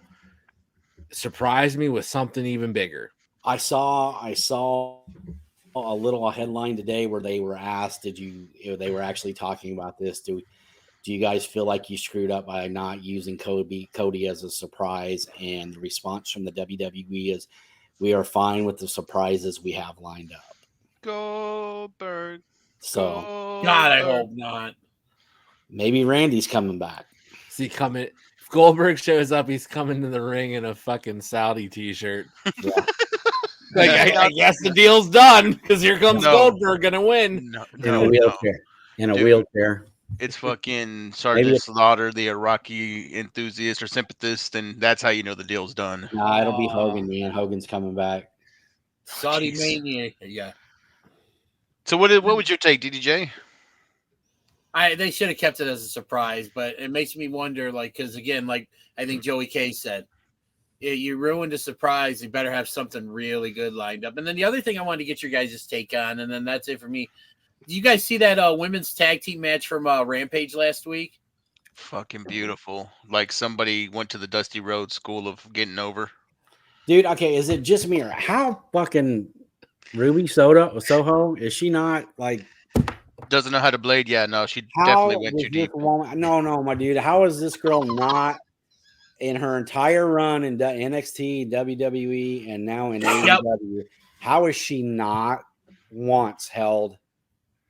surprise me with something even bigger. I saw a little headline today where they were asked, they were actually talking about this. Do you guys feel like you screwed up by not using Cody as a surprise? And the response from the WWE is, we are fine with the surprises we have lined up. Goldberg. So God, I hope not. Maybe Randy's coming back. See, if Goldberg shows up, he's coming to the ring in a fucking Saudi t-shirt. Yeah. Like, I guess the deal's done because here comes Goldberg gonna win In a wheelchair. In a wheelchair. It's fucking Sergeant Slaughter, the Iraqi enthusiast or sympathist, and that's how you know the deal's done. Nah, it'll be Hogan, man. Hogan's coming back. Saudi Mania. Yeah. So what would your take, DDJ? They should have kept it as a surprise, but it makes me wonder, because again, I think Joey K said, you ruined a surprise. You better have something really good lined up. And then the other thing I wanted to get your guys' take on, and then that's it for me. Do you guys see that women's tag team match from Rampage last week? Fucking beautiful. Like somebody went to the Dusty Road School of getting over. Dude, okay, is it just me or how fucking Ruby Soho? Is she not doesn't know how to blade? Yeah, no, she definitely went too deep. No, my dude. How is this girl not in her entire run in NXT, WWE, and now in AEW? How is she not once held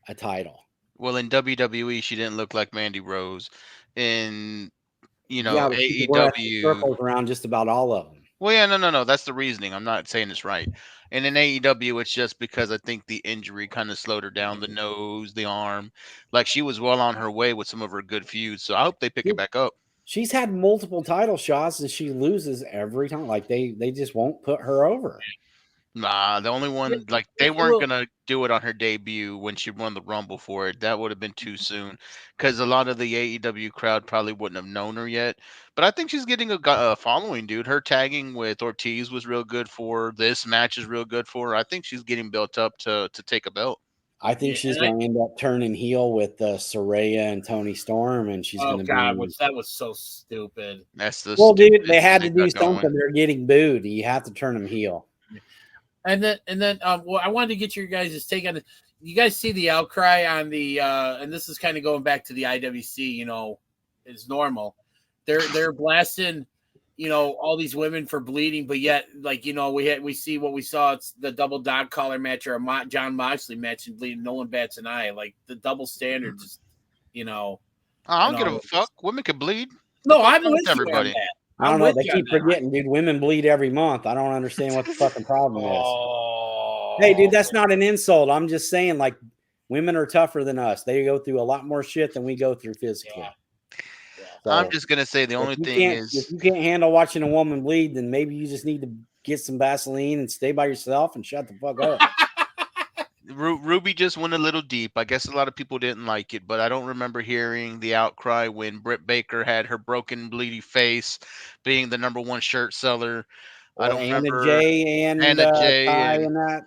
a title? Well, in WWE, she didn't look like Mandy Rose. In AEW, circles around just about all of them. Well, yeah, no. That's the reasoning. I'm not saying it's right. And in AEW, it's just because I think the injury kind of slowed her down, the nose, the arm. Like she was well on her way with some of her good feuds. So I hope they pick it back up. She's had multiple title shots and she loses every time. Like they just won't put her over. Nah, the only one they weren't gonna do it on her debut when she won the Rumble for it. That would have been too soon, because a lot of the AEW crowd probably wouldn't have known her yet. But I think she's getting a following, dude. Her tagging with Ortiz was real good for her. This match is real good for her. I think she's getting built up to take a belt. I think she's going to end up turning heel with Saraya and Tony Storm, and she's going to that was so stupid. That's the dude. They had to do something. They're getting booed. You have to turn them heel. And then, I wanted to get your guys' take on it. You guys see the outcry on the, and this is kind of going back to the IWC. Is normal. They're blasting, all these women for bleeding, but yet, we see what we saw. It's the double dog collar match or a John Moxley match and bleeding. No one bats an eye. Like the double standard, just I don't give a fuck. Women can bleed. No, I'm with everybody. You on that. I don't know. They keep forgetting, dude. Women bleed every month. I don't understand what the fucking problem is. Hey, dude, that's not an insult. I'm just saying, women are tougher than us. They go through a lot more shit than we go through physically. Yeah. So, I'm just gonna say the only thing is, if you can't handle watching a woman bleed, then maybe you just need to get some Vaseline and stay by yourself and shut the fuck up. Ruby just went a little deep. I guess a lot of people didn't like it, but I don't remember hearing the outcry when Britt Baker had her broken, bleedy face, being the #1 shirt seller. I don't remember Anna Jay and Ty in that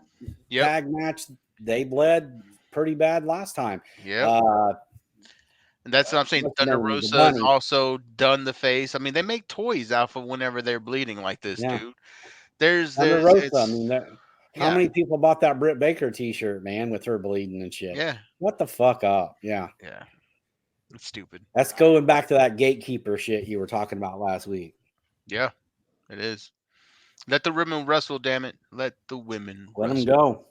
tag match. They bled pretty bad last time. Yeah. And that's what I'm saying. What's her Thunder name? The Rosa has bunny. also done the face. I mean, they make toys out of whenever they're bleeding like this, Yeah. dude. Thunder There's Rosa. I it's mean, how yeah, many people bought that Britt Baker T-shirt, man, with her bleeding and shit? yeah, What the fuck up? Yeah. yeah. It's stupid. That's going back to that gatekeeper shit you were talking about last week. Yeah, it is. Let the women wrestle, damn it. Let the women Let them wrestle. go.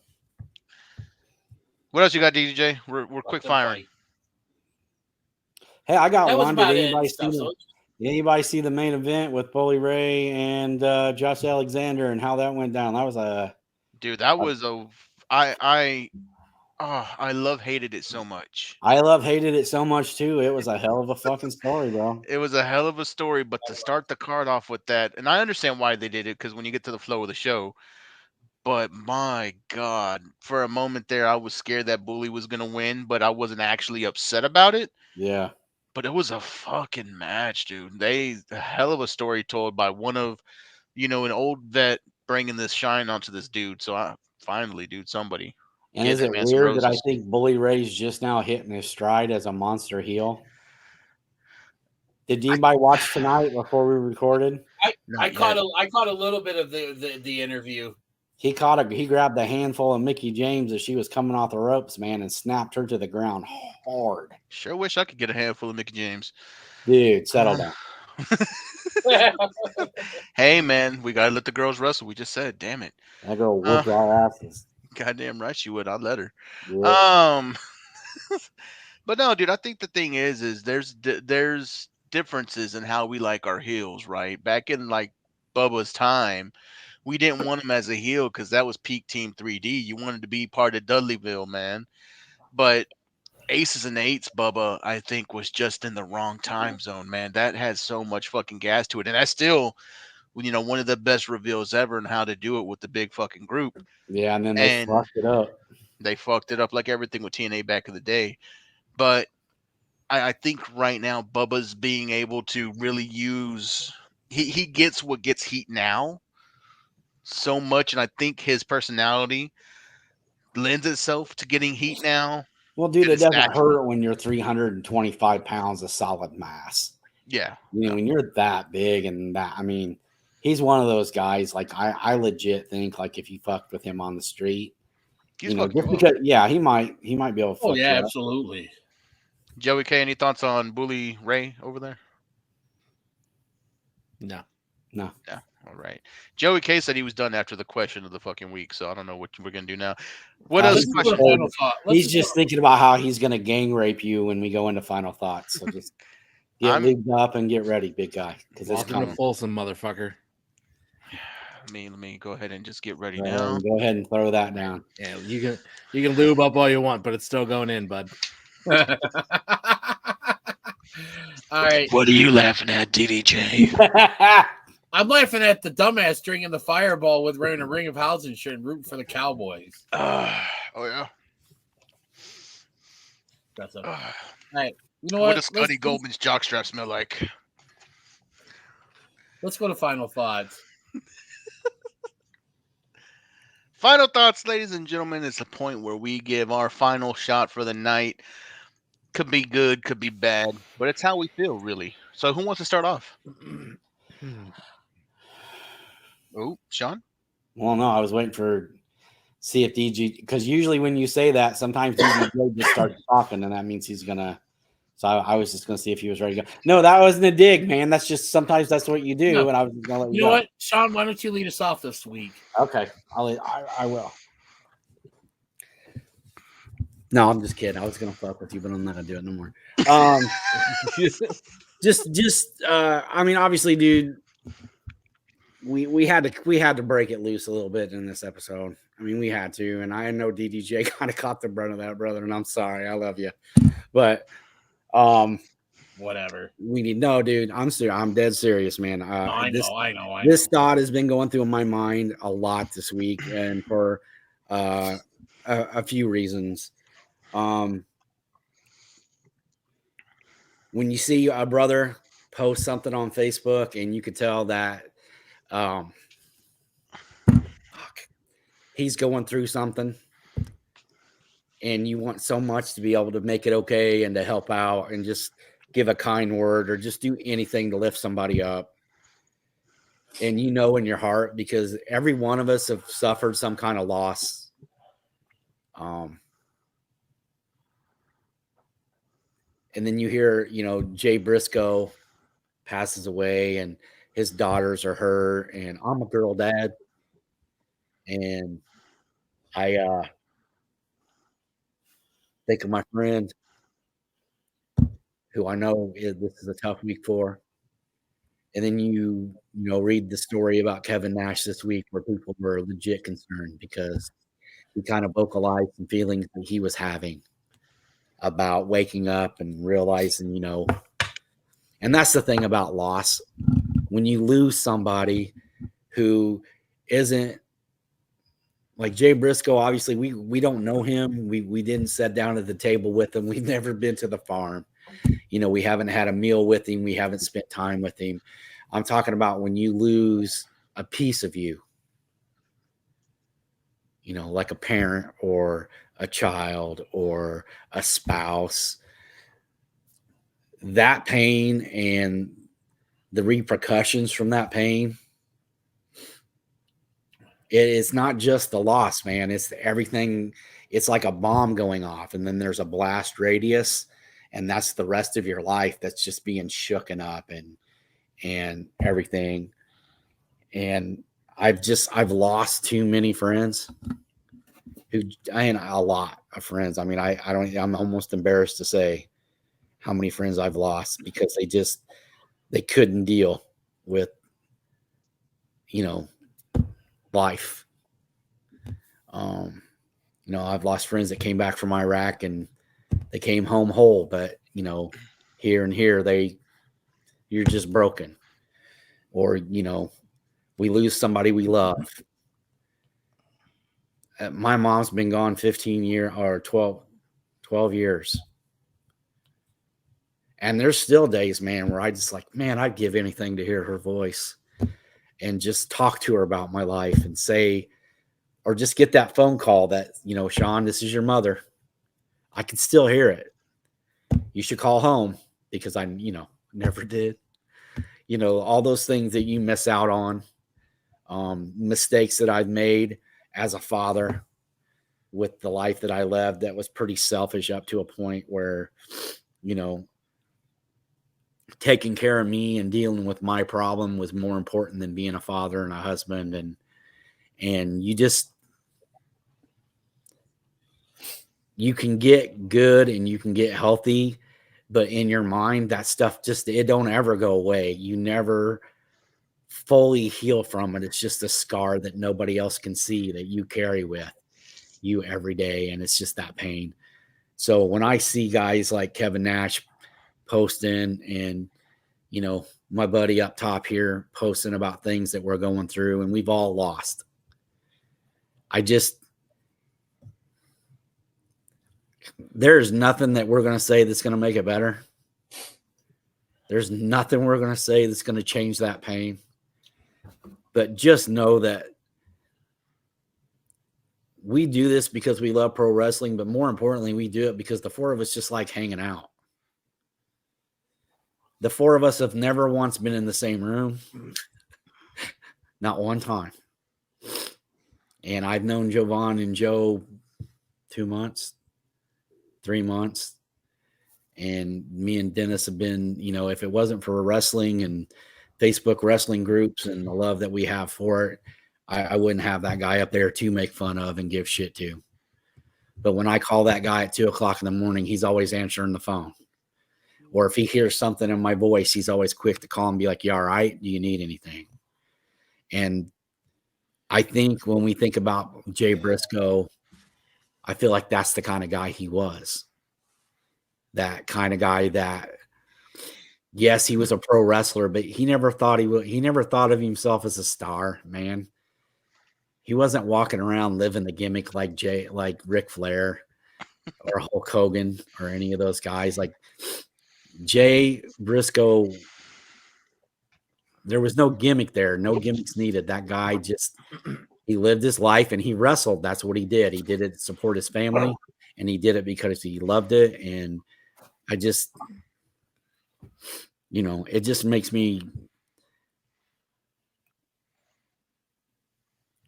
What else you got, DJ? We're quick firing. Hey, I got That was one. Did about it anybody and stuff. see So did anybody see the main event with Bully Ray and Josh Alexander and how that went down? That was Dude, that was I love hated it so much. I hated it so much too. It was a hell of a fucking story, bro. It was a hell of a story, but to start the card off with that, and I understand why they did it, because when you get to the flow of the show, but my God, for a moment there, I was scared that Bully was gonna win, but I wasn't actually upset about it. Yeah. But it was a fucking match, dude. A hell of a story told by one of, an old vet bringing this shine onto this dude. So I finally, dude, somebody. And Give is this it man some weird that I roses. think Bully Ray's just now hitting his stride as a monster heel? Did anybody watch tonight before we recorded? I caught a little bit of the interview. He grabbed a handful of Mickey James as she was coming off the ropes, man, and snapped her to the ground hard. Sure wish I could get a handful of Mickey James. Dude, settle down. Hey, man, we gotta let the girls wrestle. We just said, damn it. That girl whooped our asses. Goddamn right she would. I'd let her. Yeah. But no, dude, I think the thing is there's differences in how we like our heels, right? Back in like Bubba's time, we didn't want him as a heel because that was peak Team 3D. You wanted to be part of Dudleyville, man. But Aces and Eights, Bubba, I think was just in the wrong time zone, man. That has so much fucking gas to it, and that's still, one of the best reveals ever in how to do it with the big fucking group. Yeah, and then they fucked it up. They fucked it up like everything with TNA back in the day. But I think right now Bubba's being able to really use he gets what gets heat now so much, and I think his personality lends itself to getting heat now. Well, dude, it doesn't hurt when you're 325 pounds of solid mass. Yeah. When you're that big and that, I mean, he's one of those guys. Like I legit think like if you fucked with him on the street, just because, he might be able to. Oh yeah, absolutely. Joey K, any thoughts on Bully Ray over there? No. Yeah. All right. Joey K said he was done after the question of the fucking week, so I don't know what we're gonna do now. What else? He's just thinking about how he's gonna gang rape you when we go into final thoughts. So just get lubed up and get ready, big guy, because it's kind of Folsom, motherfucker. Let me go ahead and just get ready now. Go ahead and throw that down. Yeah, you can lube up all you want, but it's still going in, bud. All right. What are you laughing at, DDJ? I'm laughing at the dumbass drinking the Fireball with wearing a Ring of Housing shirt and rooting for the Cowboys. Oh yeah. That's all right. You know what does Scotty Goldman's jockstrap smell like? Let's go to final thoughts. Final thoughts, ladies and gentlemen, is the point where we give our final shot for the night. Could be good, could be bad, but it's how we feel, really. So who wants to start off? Oh, Sean? Well, no, I was waiting for see if DG, because usually when you say that, sometimes DG just starts talking, and that means he's gonna. So I was just gonna see if he was ready to go. No, that wasn't a dig, man. That's just sometimes that's what you do, No. and I was just gonna let you know go. what, Sean? Why don't you lead us off this week? Okay, I will. No, I'm just kidding. I was gonna fuck with you, but I'm not gonna do it no more. I mean, obviously, dude, we had to break it loose a little bit in this episode. I mean, we had to, and I know DDJ kind of caught the brunt of that, brother. And I'm sorry, I love you, but whatever. We need dude. I'm serious. I'm dead serious, man. I know. This thought has been going through my mind a lot this week, and for a few reasons. When you see a brother post something on Facebook and you could tell that he's going through something, and you want so much to be able to make it okay and to help out and just give a kind word or just do anything to lift somebody up. And you know in your heart, because every one of us have suffered some kind of loss. And then you hear, Jay Briscoe passes away and his daughters are hurt, and I'm a girl dad. And I think of my friend who I know this is a tough week for. And then you read the story about Kevin Nash this week where people were legit concerned because he kind of vocalized some feelings that he was having about waking up and realizing, and that's the thing about loss. When you lose somebody who isn't like Jay Briscoe, obviously we don't know him. We didn't sit down at the table with him. We've never been to the farm. We haven't had a meal with him. We haven't spent time with him. I'm talking about when you lose a piece of you, like a parent or a child or a spouse. That pain and the repercussions from that pain, it is not just the loss, man. It's everything. It's like a bomb going off, and then there's a blast radius, and that's the rest of your life that's just being shooken up and everything. And I've lost too many friends a lot of friends. I mean, I'm almost embarrassed to say how many friends I've lost because they couldn't deal with, life. I've lost friends that came back from Iraq and they came home whole, but here and here you're just broken. Or, we lose somebody we love. My mom's been gone 15 years or 12 years. And there's still days, man, where I'd give anything to hear her voice and just talk to her about my life and say, or just get that phone call that, Sean, this is your mother. I can still hear it. You should call home because I, never did. All those things that you miss out on, mistakes that I've made as a father with the life that I lived that was pretty selfish up to a point where, taking care of me and dealing with my problem was more important than being a father and a husband. And you can get good and you can get healthy, but in your mind, that stuff it don't ever go away. You never fully heal from it. It's just a scar that nobody else can see that you carry with you every day. And it's just that pain. So when I see guys like Kevin Nash posting and, my buddy up top here posting about things that we're going through and we've all lost. There's nothing that we're going to say that's going to make it better. There's nothing we're going to say that's going to change that pain. But just know that we do this because we love pro wrestling, but more importantly, we do it because the four of us just like hanging out. The four of us have never once been in the same room. Not one time. And I've known Jovan and Joe 2 months, 3 months. And me and Dennis have been, if it wasn't for wrestling and Facebook wrestling groups and the love that we have for it, I wouldn't have that guy up there to make fun of and give shit to. But when I call that guy at 2:00 in the morning, he's always answering the phone. Or if he hears something in my voice, he's always quick to call and be like, you all right? Do you need anything? And I think when we think about Jay Briscoe, I feel like that's the kind of guy he was. That kind of guy that, yes, he was a pro wrestler, but he never thought he never thought of himself as a star, man. He wasn't walking around living the gimmick like Ric Flair or Hulk Hogan or any of those guys. Like Jay Briscoe, there was no gimmick there, no gimmicks needed. That guy he lived his life and he wrestled. That's what he did. He did it to support his family and he did it because he loved it. And I just, it just makes me,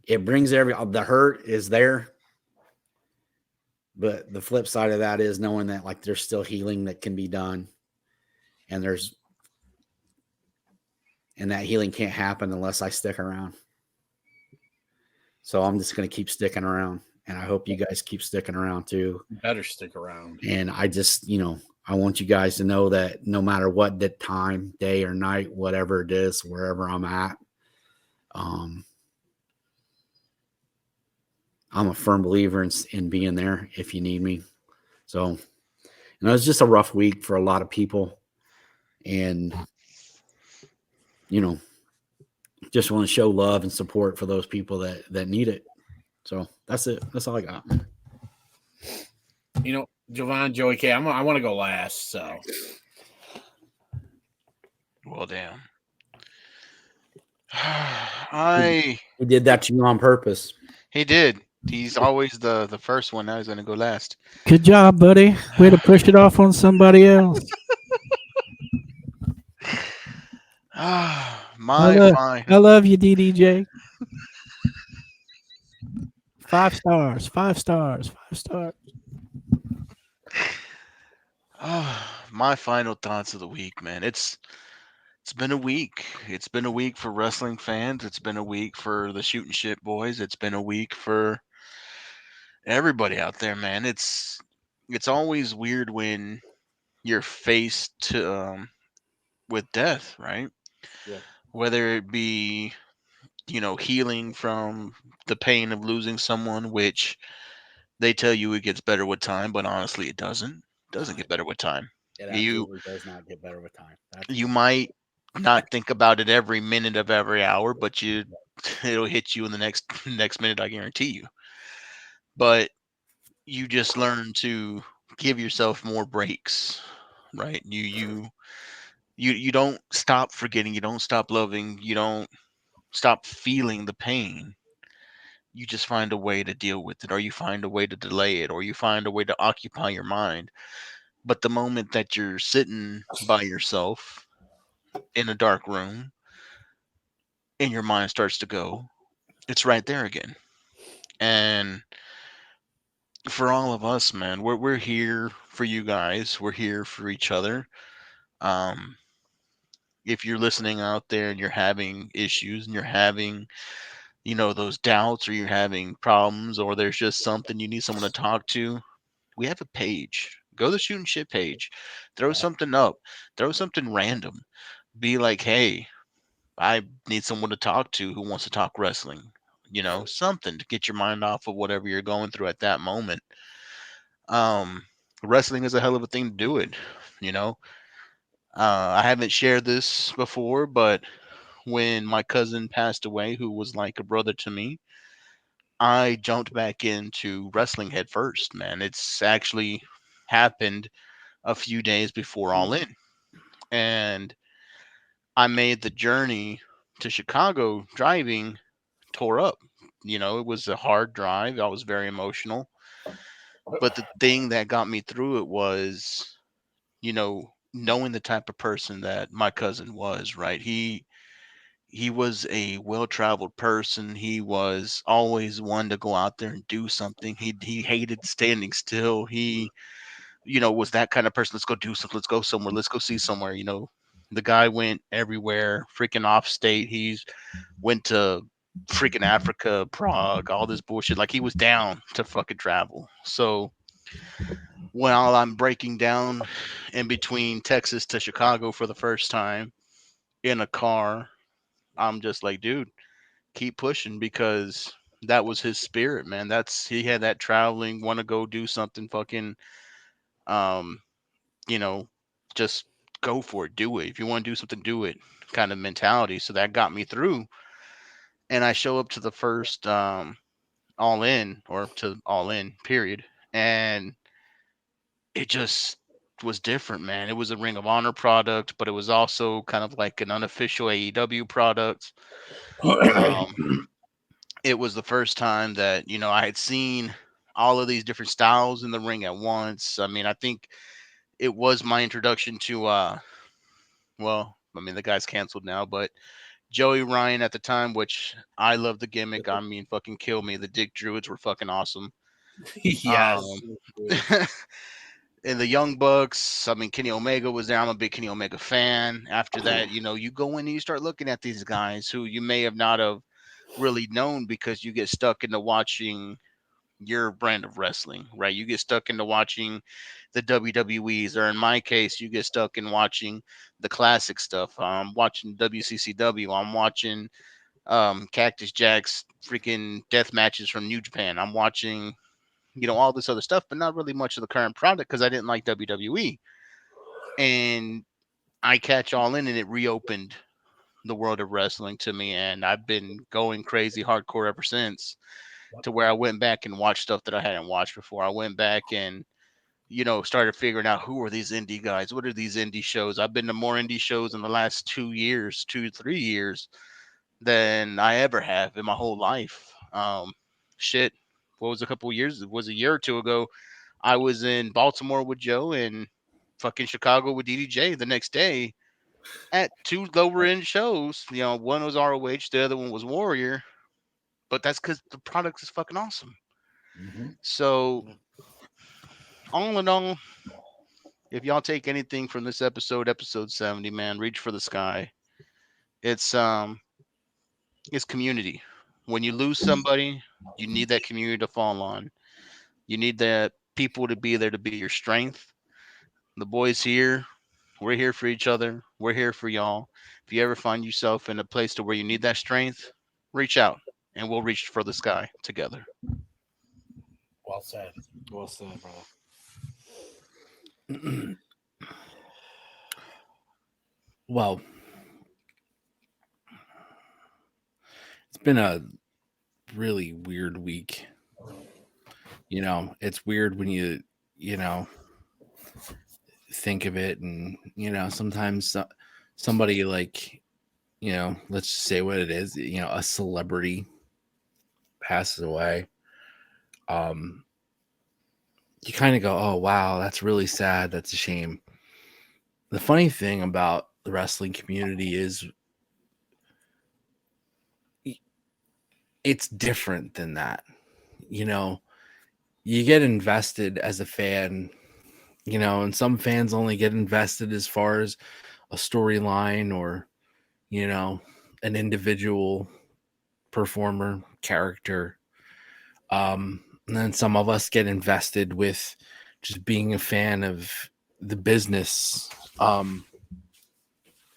it brings the hurt is there. But the flip side of that is knowing that like there's still healing that can be done, and that healing can't happen unless I stick around. So I'm just going to keep sticking around, and I hope you guys keep sticking around too. Better stick around. And I just, I want you guys to know that no matter what the time, day or night, whatever it is, wherever I'm at, I'm a firm believer in being there if you need me. So, it was just a rough week for a lot of people, and just want to show love and support for those people that need it. So that's it. That's all I got. Jovan, Joey K, I want to go last. So, well, damn. He did that to you on purpose. He did. He's always the first one. Now he's going to go last. Good job, buddy. Way to push it off on somebody else. I love you, DDJ. 5 stars. 5 stars. 5 stars. My final thoughts of the week, man. It's been a week. It's been a week for wrestling fans. It's been a week for the Shootin Shit boys. It's been a week for everybody out there, man. It's always weird when you're faced to with death, right? Yeah. Whether it be healing from the pain of losing someone, which they tell you it gets better with time, but honestly, it doesn't. It doesn't get better with time. It absolutely does not get better with time. You might not think about it every minute of every hour, but it'll hit you in the next minute, I guarantee you. But you just learn to give yourself more breaks, right? You don't stop forgetting, you don't stop loving, you don't stop feeling the pain. You just find a way to deal with it, or you find a way to delay it, or you find a way to occupy your mind. But the moment that you're sitting by yourself in a dark room and your mind starts to go, it's right there again. And for all of us, man, we're here for you guys. We're here for each other. If you're listening out there and you're having issues and you're having those doubts, or you're having problems, or there's just something you need someone to talk to, we have a page. Go to the Shootin Shit page. Throw something up. Throw something random. Be like, hey, I need someone to talk to who wants to talk wrestling. Something to get your mind off of whatever you're going through at that moment. Wrestling is a hell of a thing to do it. I haven't shared this before, but when my cousin passed away, who was like a brother to me, I jumped back into wrestling head first, man. It's actually happened a few days before All In. And I made the journey to Chicago driving, tore up. It was a hard drive. I was very emotional. But the thing that got me through it was, knowing the type of person that my cousin was, right? He was a well-traveled person. He was always one to go out there and do something. He hated standing still. He, was that kind of person. Let's go do something. Let's go somewhere. Let's go see somewhere. The guy went everywhere, freaking off state. He's went to freaking Africa, Prague, all this bullshit. Like, he was down to fucking travel. So while I'm breaking down in between Texas to Chicago for the first time in a car, I'm just like, dude, keep pushing, because that was his spirit, man. He had that traveling, want to go do something, fucking, just go for it, do it. If you want to do something, do it kind of mentality. So that got me through. And I show up to the first All In, or to All In, period. And it just was different, man. It was a Ring of Honor product, but it was also kind of like an unofficial AEW product. It was the first time that I had seen all of these different styles in the ring at once. I mean, I think it was my introduction to well, I mean the guy's canceled now, but Joey Ryan at the time, which I love the gimmick. I mean, fucking kill me. The Dick Druids were fucking awesome. Yes. And the Young Bucks, I mean, Kenny Omega was there. I'm a big Kenny Omega fan. After that, you know, you go in and you start looking at these guys who you may have not have really known because you get stuck into watching your brand of wrestling, right? You get stuck into watching the WWEs, or in my case, you get stuck in watching the classic stuff. I'm watching WCCW. I'm watching Cactus Jack's freaking death matches from New Japan. I'm watching, you know, all this other stuff, but not really much of the current product because I didn't like WWE. And I catch all in, and it reopened the world of wrestling to me, and I've been going crazy hardcore ever since. To where I went back and watched stuff that I hadn't watched before. I went back and, you know, started figuring out who are these indie guys? What are these indie shows? I've been to more indie shows in the last 2 years, 3 years than I ever have in my whole life. Shit. What was a couple years? It was a year or two ago. I was in Baltimore with Joe and fucking Chicago with DDJ the next day at two lower end shows. You know, one was ROH, the other one was Warrior. But that's because the product is fucking awesome. So, all in all, if y'all take anything from this episode, episode 70, man, reach for the sky. It's community. When you lose somebody, you need that community to fall on. You need that people to be there to be your strength. The boys here, we're here for each other. We're here for y'all. If you ever find yourself in a place to where you need that strength, reach out and we'll reach for the sky together. Well said. Well said, brother. Well, it's been a really weird week. You know, it's weird when you know, think of it, and you know, sometimes somebody like, you know, let's just say what it is, you know, a celebrity passes away. You kind of go, oh wow, that's really sad, that's a shame. The funny thing about the wrestling community is it's different than that. You know, you get invested as a fan, you know, and some fans only get invested as far as a storyline or, you know, an individual performer character. And then some of us get invested with just being a fan of the business,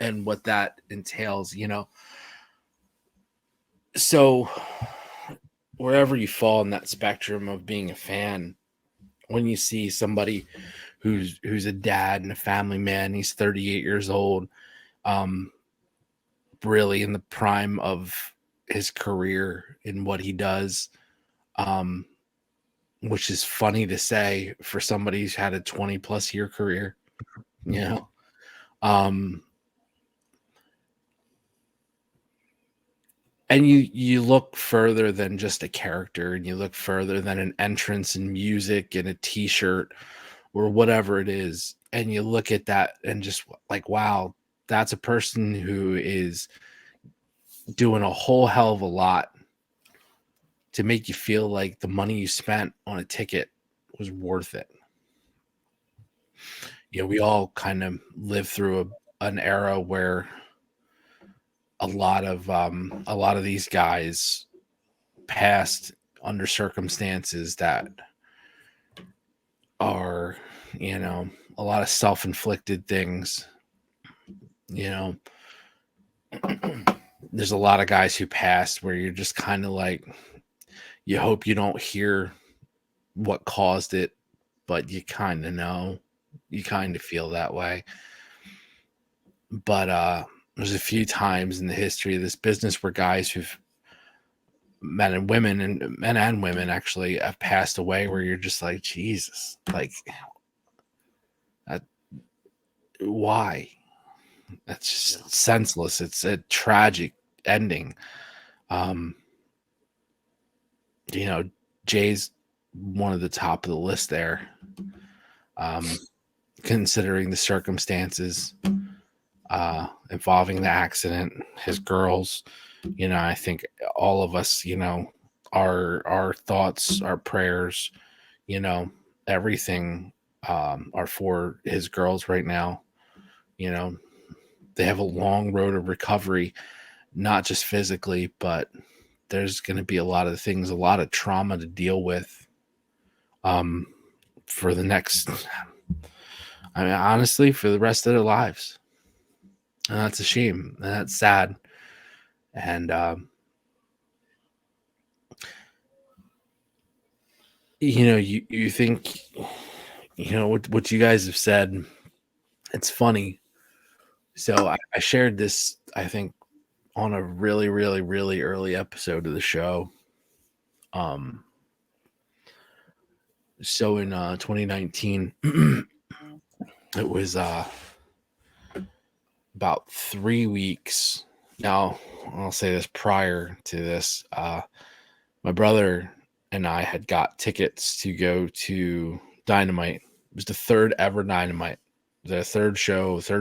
and what that entails, you know. So wherever you fall in that spectrum of being a fan, when you see somebody who's a dad and a family man, he's 38 years old, really in the prime of his career in what he does, which is funny to say for somebody who's had a 20 plus year career, you know. And you look further than just a character, and you look further than an entrance in music and a t-shirt or whatever it is, and you look at that and just like, wow, that's a person who is doing a whole hell of a lot to make you feel like the money you spent on a ticket was worth it. You know, we all kind of live through an era where a lot of these guys passed under circumstances that are, you know, a lot of self-inflicted things. You know, there's a lot of guys who passed where you're just kind of like, you hope you don't hear what caused it, but you kind of know, you kind of feel that way. But there's a few times in the history of this business where guys who've men and women actually have passed away, where you're just like, Jesus, like, why? That's just senseless. It's a tragic ending. You know, Jay's one of the top of the list there. Considering the circumstances involving the accident, his girls, I think all of us, our thoughts, our prayers, everything are for his girls right now. They have a long road of recovery, not just physically, but there's going to be a lot of things, a lot of trauma to deal with for the next, honestly, for the rest of their lives. And that's a shame. And that's sad. And, you think, what you guys have said, it's funny. So I shared this, I think, on a really, really, really early episode of the show. So in 2019, it was about 3 weeks. Now, I'll say this prior to this. My brother and I had got tickets to go to Dynamite. It was the third ever Dynamite. The third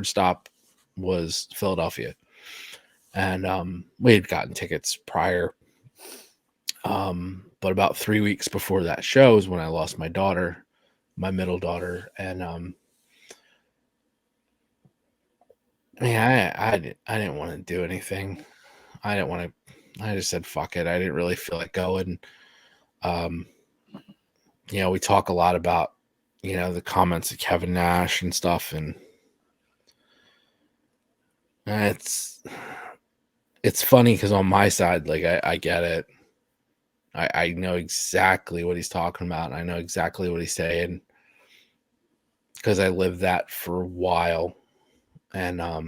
stop was Philadelphia. And we had gotten tickets prior. But about 3 weeks before that show is when I lost my daughter, my middle daughter. And I didn't want to do anything. I just said, fuck it. I didn't really feel like going. We talk a lot about, the comments of Kevin Nash and stuff. And it's funny because on my side, like, I get it. I know exactly what he's talking about. And I know exactly what he's saying because I lived that for a while. And I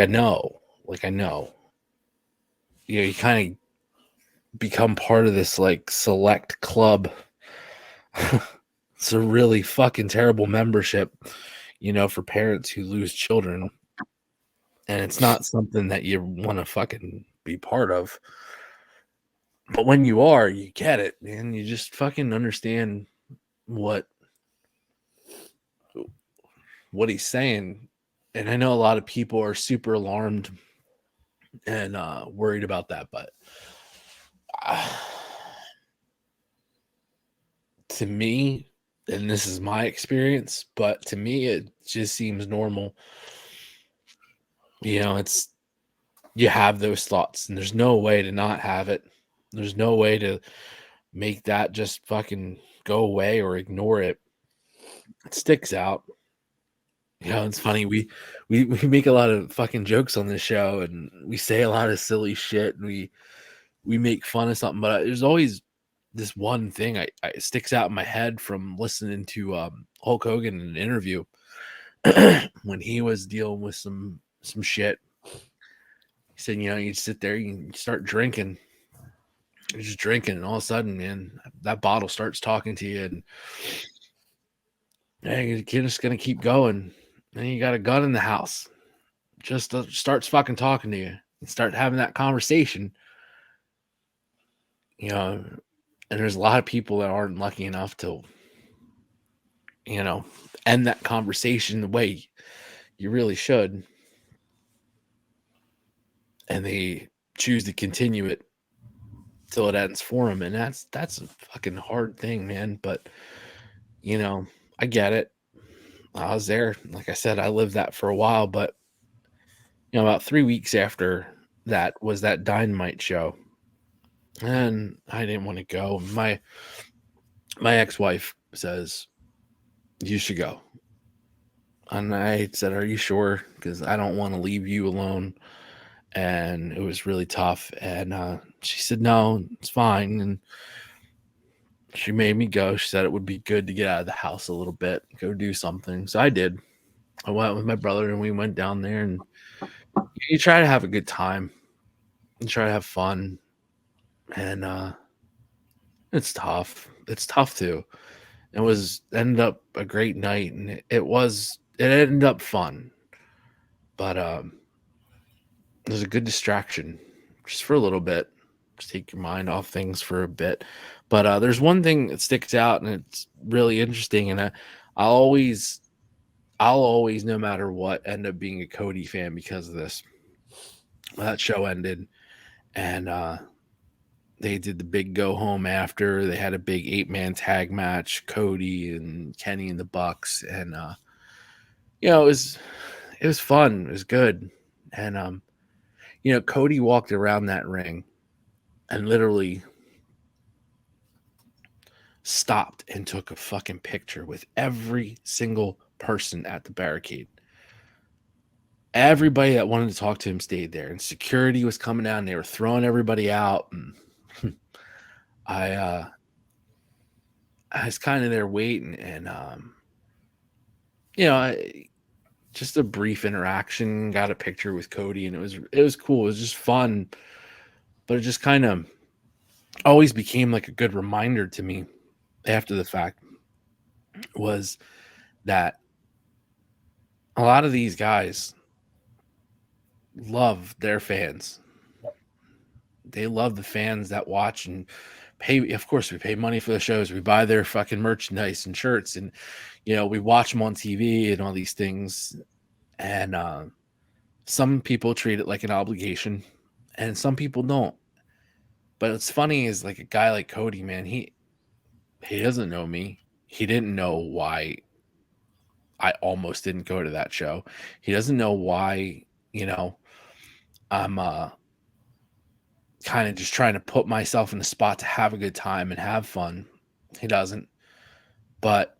know, you kind of become part of this like select club. It's a really fucking terrible membership, for parents who lose children. And it's not something that you want to fucking be part of. But when you are, you get it, man. You just fucking understand what he's saying. And I know a lot of people are super alarmed and worried about that. But to me, and this is my experience, but to me, it just seems normal. It's, you have those thoughts and there's no way to not have it. There's no way to make that just fucking go away or ignore it. It sticks out. It's funny. We make a lot of fucking jokes on this show and we say a lot of silly shit and we make fun of something, but there's always this one thing I sticks out in my head from listening to Hulk Hogan in an interview when he was dealing with some shit. He said, you sit there, you start drinking. You're just drinking, and all of a sudden, man, that bottle starts talking to you, and you're just gonna keep going. And you got a gun in the house, just starts fucking talking to you, and start having that conversation. And there's a lot of people that aren't lucky enough to, end that conversation the way you really should, and they choose to continue it till it ends for them. And that's a fucking hard thing, man. But I get it. I was there. Like I said, I lived that for a while, but about 3 weeks after that was that Dynamite show. And I didn't want to go. My ex-wife says, you should go. And I said, are you sure? Because I don't want to leave you alone. And it was really tough. And she said, no, it's fine. And she made me go. She said it would be good to get out of the house a little bit, go do something. So I did. I went with my brother and we went down there, and you try to have a good time. You try to have fun. And it's tough. It's tough too. It ended up a great night, and it ended up fun. But it was a good distraction just for a little bit. Just take your mind off things for a bit. But there's one thing that sticks out, and it's really interesting. And I'll always, no matter what, end up being a Cody fan because of this. That show ended, and they did the big go home after. They had a big 8-man tag match, Cody and Kenny and the Bucks, and it was fun. It was good, and Cody walked around that ring and literally stopped and took a fucking picture with every single person at the barricade. Everybody that wanted to talk to him stayed there, and security was coming down. They were throwing everybody out, and I was kind of there waiting, and just a brief interaction, got a picture with Cody, and it was cool. It was just fun, but it just kind of always became like a good reminder to me after the fact was that a lot of these guys love their fans. They love the fans that watch and pay. Of course, we pay money for the shows. We buy their fucking merchandise and shirts, and we watch them on TV and all these things. And some people treat it like an obligation, and some people don't. But what's funny is like a guy like Cody, man, he doesn't know me. He didn't know why I almost didn't go to that show. He doesn't know why, I'm kind of just trying to put myself in a spot to have a good time and have fun. He doesn't. But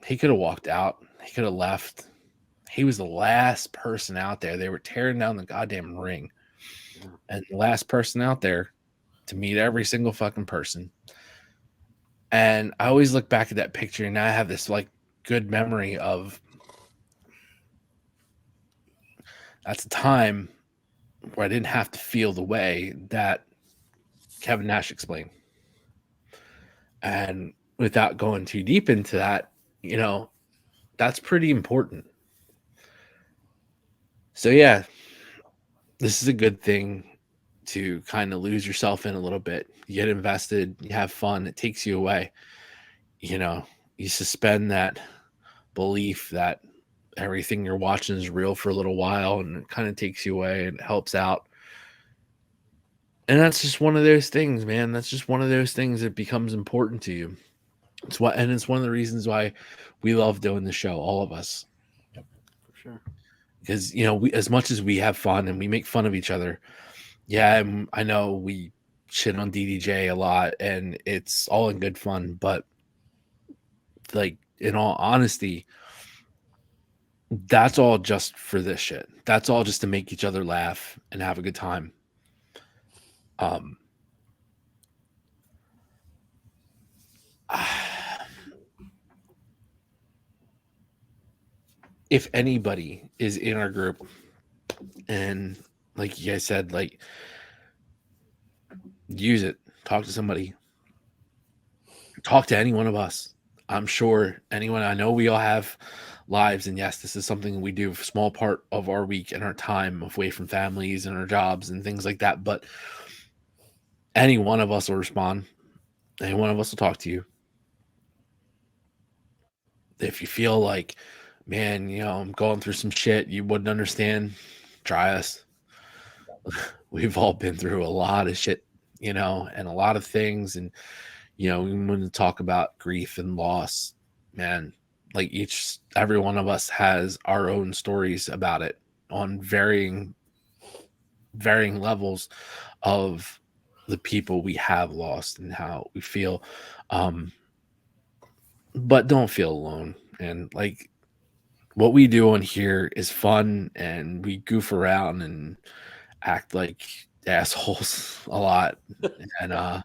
he could have walked out. He could have left. He was the last person out there. They were tearing down the goddamn ring. And the last person out there to meet every single fucking person. And I always look back at that picture, and I have this like good memory of that's a time where I didn't have to feel the way that Kevin Nash explained. And without going too deep into that, that's pretty important. So yeah, this is a good thing to kind of lose yourself in a little bit. You get invested, you have fun, it takes you away. You suspend that belief that everything you're watching is real for a little while, and it kind of takes you away and it helps out. And that's just one of those things, man. That's just one of those things that becomes important to you. It's one of the reasons why we love doing the show, all of us. Yep, for sure. Because, we, as much as we have fun and we make fun of each other, yeah, I know we shit on DDJ a lot, and it's all in good fun, but like, in all honesty, that's all just for this shit. That's all just to make each other laugh and have a good time. If anybody is in our group, and like you guys said, like, use it, talk to somebody, talk to any one of us. I'm sure anyone, I know we all have lives, and yes, this is something we do, a small part of our week and our time away from families and our jobs and things like that, but any one of us will respond. Any one of us will talk to you. If you feel like, man, I'm going through some shit you wouldn't understand, try us. We've all been through a lot of shit, and a lot of things, and when we talk about grief and loss, man, like every one of us has our own stories about it on varying levels of the people we have lost and how we feel. But don't feel alone. And like, what we do on here is fun, and we goof around and act like assholes a lot. And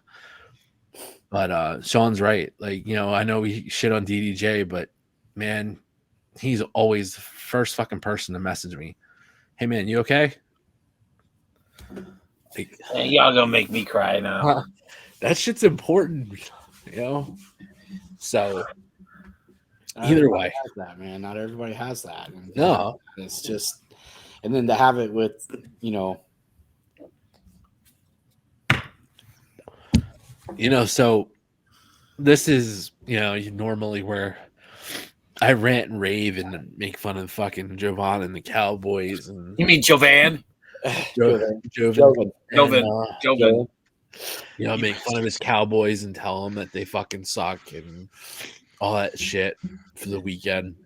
but Sean's right. Like, I know we shit on DDJ, but man, he's always the first fucking person to message me. Hey man, you okay? Like, hey, y'all gonna make me cry now. That shit's important, So either way, has that, man. Not everybody has that. And no, it's just, and then to have it with, So this is, normally where I rant and rave and make fun of fucking Jovan and the Cowboys and You mean Jovan? Jovan. Jovan. And, Jovan. Make fun of his Cowboys and tell them that they fucking suck and all that shit for the weekend.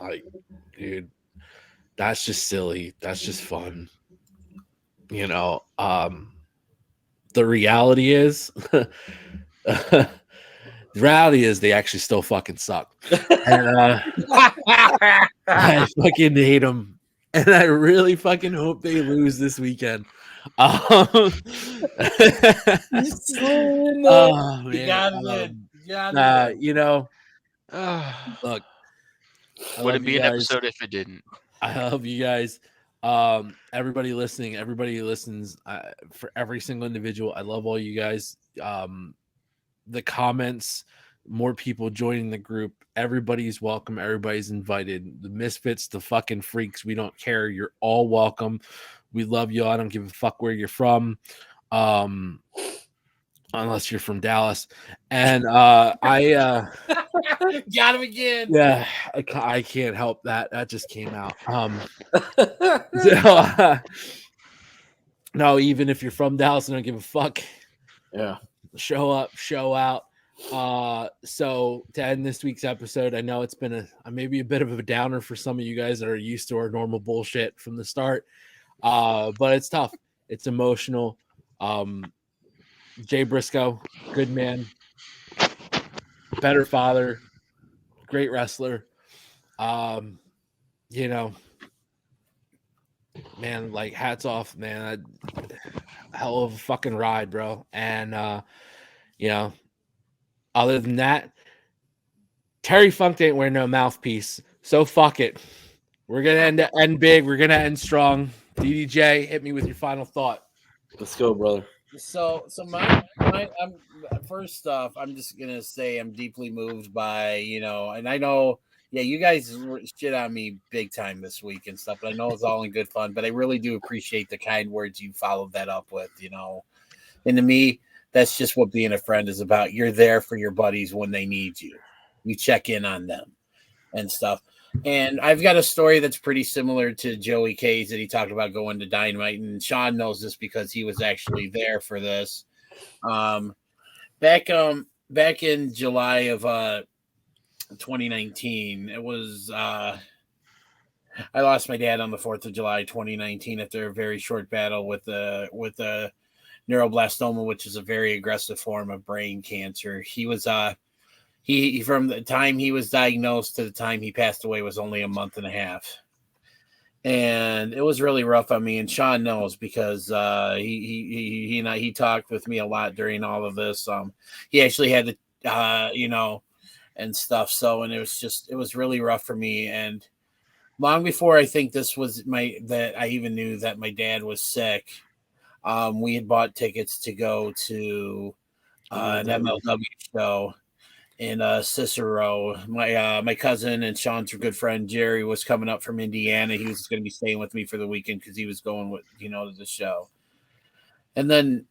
Like, dude, that's just silly. That's just fun. The reality is they actually still fucking suck. And I fucking hate them. And I really fucking hope they lose this weekend. Oh, man. You got it in. You got it in. Look, Would it be an episode if it didn't? I love you guys. Everybody listening, everybody who listens, for every single individual, I love all you guys. The comments, more people joining the group, everybody's welcome, everybody's invited. The misfits, the fucking freaks, we don't care. You're all welcome. We love you. I don't give a fuck where you're from. Unless you're from Dallas. And Got him again. Yeah, I can't help that. That just came out. No, even if you're from Dallas, I don't give a fuck. Yeah. Show up, show out. So to end this week's episode, I know it's been maybe a bit of a downer for some of you guys that are used to our normal bullshit from the start. But it's tough. It's emotional. Jay Briscoe, good man, better father, great wrestler. Man, like hats off, man. Hell of a fucking ride, bro. And other than that, Terry Funk ain't wearing no mouthpiece. So fuck it. We're gonna end big. We're gonna end strong. DDJ, hit me with your final thought. Let's go, brother. So I'm first off, I'm just gonna say I'm deeply moved by, and I know, you guys shit on me big time this week and stuff, but I know it's all in good fun, but I really do appreciate the kind words you followed that up with, and to me, that's just what being a friend is about. You're there for your buddies when they need you. You check in on them and stuff. And I've got a story that's pretty similar to Joey K's that he talked about going to Dynamite. And Sean knows this because he was actually there for this. Back in July of 2019, it was I lost my dad on the 4th of July 2019 after a very short battle with a neuroblastoma, which is a very aggressive form of brain cancer. He was He from the time he was diagnosed to the time he passed away was only a month and a half, and it was really rough on me. And Sean knows because he talked with me a lot during all of this. He actually had to and stuff. So and it was really rough for me. And long before I think this was that I even knew that my dad was sick, we had bought tickets to go to an MLW show in Cicero. My cousin and Sean's good friend Jerry was coming up from Indiana. He was going to be staying with me for the weekend because he was going with to the show. And then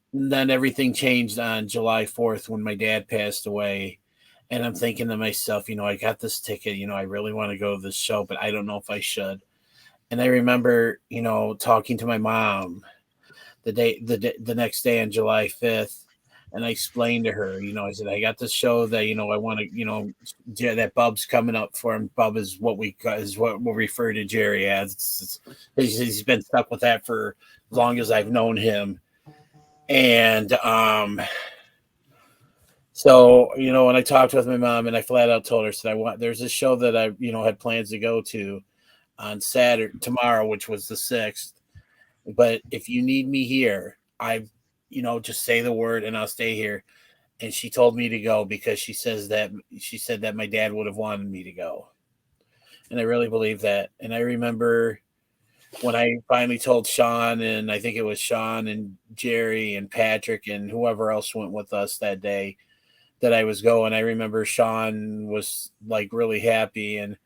everything changed on July 4th when my dad passed away. And I'm thinking to myself, I got this ticket. I really want to go to this show, but I don't know if I should. And I remember, talking to my mom the next day on July 5th. And I explained to her, I said, I got this show that, I want to, that Bub's coming up for him. Bub is what we'll refer to Jerry as. He's been stuck with that for as long as I've known him. And so, when I talked with my mom and I flat out told her, there's a show that I, had plans to go to on tomorrow, which was the 6th. But if you need me here, just say the word and I'll stay here. And she told me to go because she said that my dad would have wanted me to go. And I really believe that. And I remember when I finally told Sean, and I think it was Sean and Jerry and Patrick and whoever else went with us that day that I was going. I remember Sean was like really happy and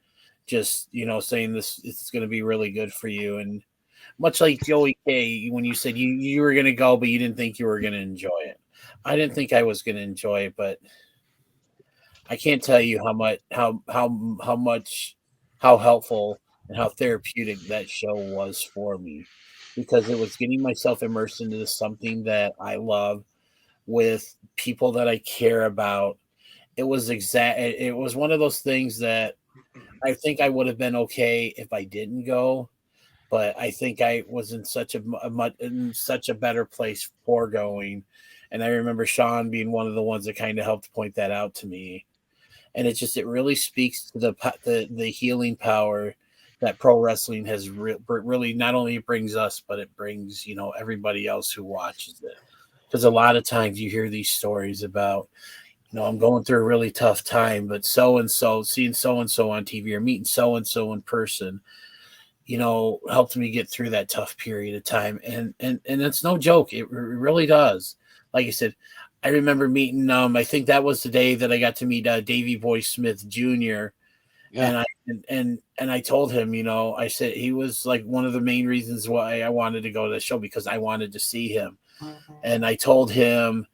just, saying it's going to be really good for you. And much like Joey K, when you said you were going to go, but you didn't think you were going to enjoy it. I didn't think I was going to enjoy it, but I can't tell you how helpful and how therapeutic that show was for me, because it was getting myself immersed into something that I love with people that I care about. It was one of those things that I think I would have been okay if I didn't go, but I think I was in in such a better place for going. And I remember Sean being one of the ones that kind of helped point that out to me. And it really speaks to the healing power that pro wrestling has really not only brings us, but it brings everybody else who watches it. Because a lot of times you hear these stories about, I'm going through a really tough time, but so and so, seeing so and so on TV or meeting so and so in person, helped me get through that tough period of time. And it's no joke. It really does. Like I said, I remember meeting, I think that was the day that I got to meet Davey Boy Smith Jr. Yeah. And I told him, I said he was like one of the main reasons why I wanted to go to the show, because I wanted to see him. And I told him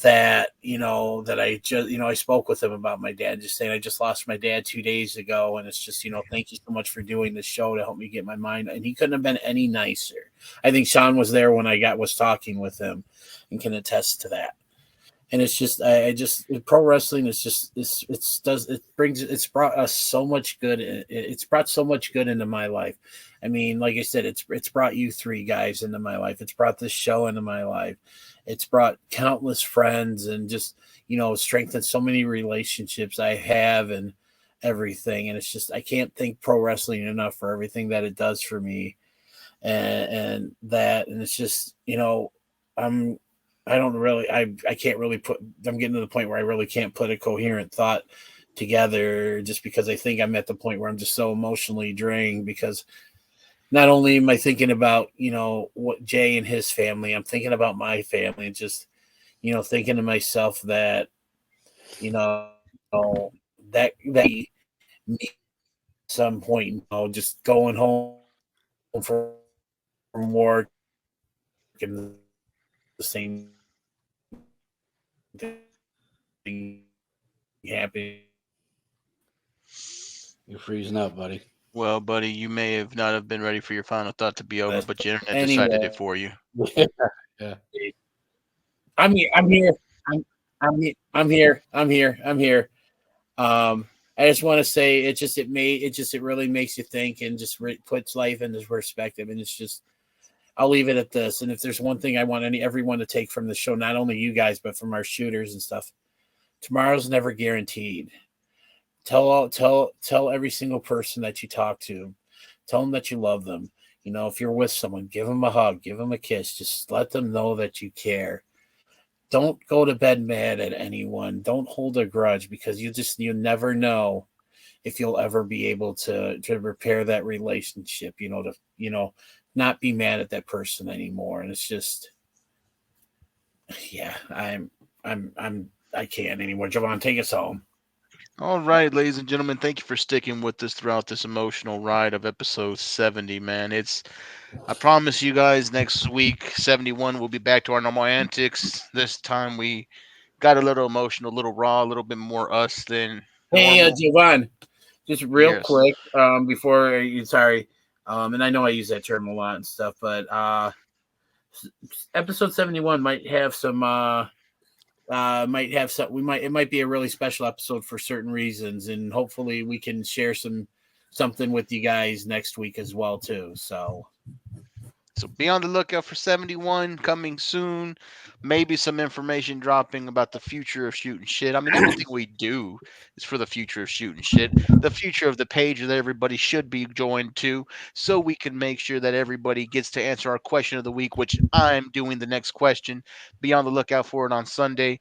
that, that I just, I spoke with him about my dad, just saying, I just lost my dad 2 days ago. And it's just, thank you so much for doing this show to help me get my mind. And he couldn't have been any nicer. I think Sean was there when was talking with him and can attest to that. And it's just, pro wrestling is just, it's brought us so much good. It's brought so much good into my life. I mean, like I said, it's brought you three guys into my life. It's brought this show into my life. It's brought countless friends and just, strengthened so many relationships I have and everything. And it's just, I can't thank pro wrestling enough for everything that it does for me. And it's just, I can't really I'm getting to the point where I really can't put a coherent thought together, just because I think I'm at the point where I'm just so emotionally drained, because not only am I thinking about, what Jay and his family, I'm thinking about my family, and just, thinking to myself that, that me at some point, just going home from work and the same thing happening. You're freezing up, buddy. Well, buddy, you may have not have been ready for your final thought to be over, but your internet Anyway. decided it for you. Yeah. I'm here. I'm here. I'm here. I'm here. I'm here. I just want to say it really makes you think, and just puts life into perspective. And it's just, I'll leave it at this. And if there's one thing I want everyone to take from the show, not only you guys, but from our shooters and stuff, tomorrow's never guaranteed. Tell every single person that you talk to, tell them that you love them. If you're with someone, give them a hug, give them a kiss. Just let them know that you care. Don't go to bed mad at anyone. Don't hold a grudge, because you never know if you'll ever be able to repair that relationship, not be mad at that person anymore. And it's just, yeah, I can't anymore. Javon, take us home. All right, ladies and gentlemen, thank you for sticking with us throughout this emotional ride of episode 70, man. I promise you guys, next week, 71, we'll be back to our normal antics. This time we got a little emotional, a little raw, a little bit more us than Hey, normal. Javon, just real Yes. quick, before you, sorry, and I know I use that term a lot and stuff, but episode 71 might have some it might be a really special episode for certain reasons, and hopefully we can share something with you guys next week as well too. So be on the lookout for 71 coming soon. Maybe some information dropping about the future of Shootin Shit. I mean, everything we do is for the future of Shootin Shit, the future of the page that everybody should be joined to, so we can make sure that everybody gets to answer our question of the week, which I'm doing the next question. Be on the lookout for it on Sunday.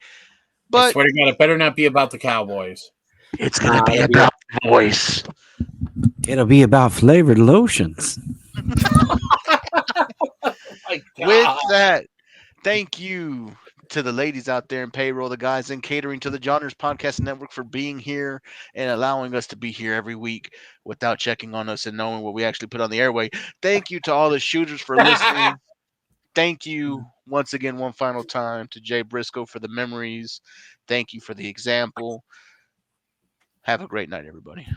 But I swear to God, it better not be about the Cowboys. It's gonna be about voice. It'll be about flavored lotions. With that, thank you to the ladies out there in payroll, the guys in catering, to the Johners Podcast Network for being here and allowing us to be here every week without checking on us and knowing what we actually put on the airway. Thank you to all the shooters for listening. thank you once again, one final time, to Jay Briscoe for the memories. Thank you for the example. Have a great night, everybody.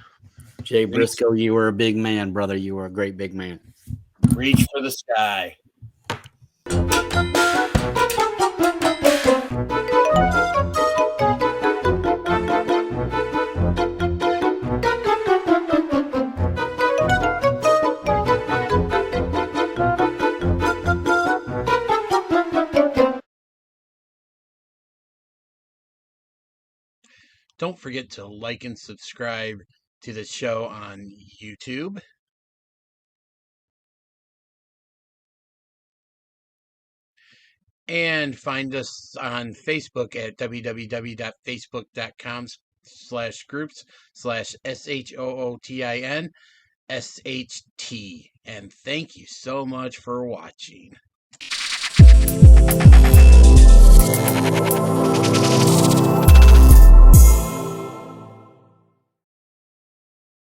Jay Briscoe, you were a big man, brother. You were a great big man. Reach for the sky. Don't forget to like and subscribe to the show on YouTube. And find us on Facebook at www.facebook.com/groups/SHOOTINSHT. And thank you so much for watching.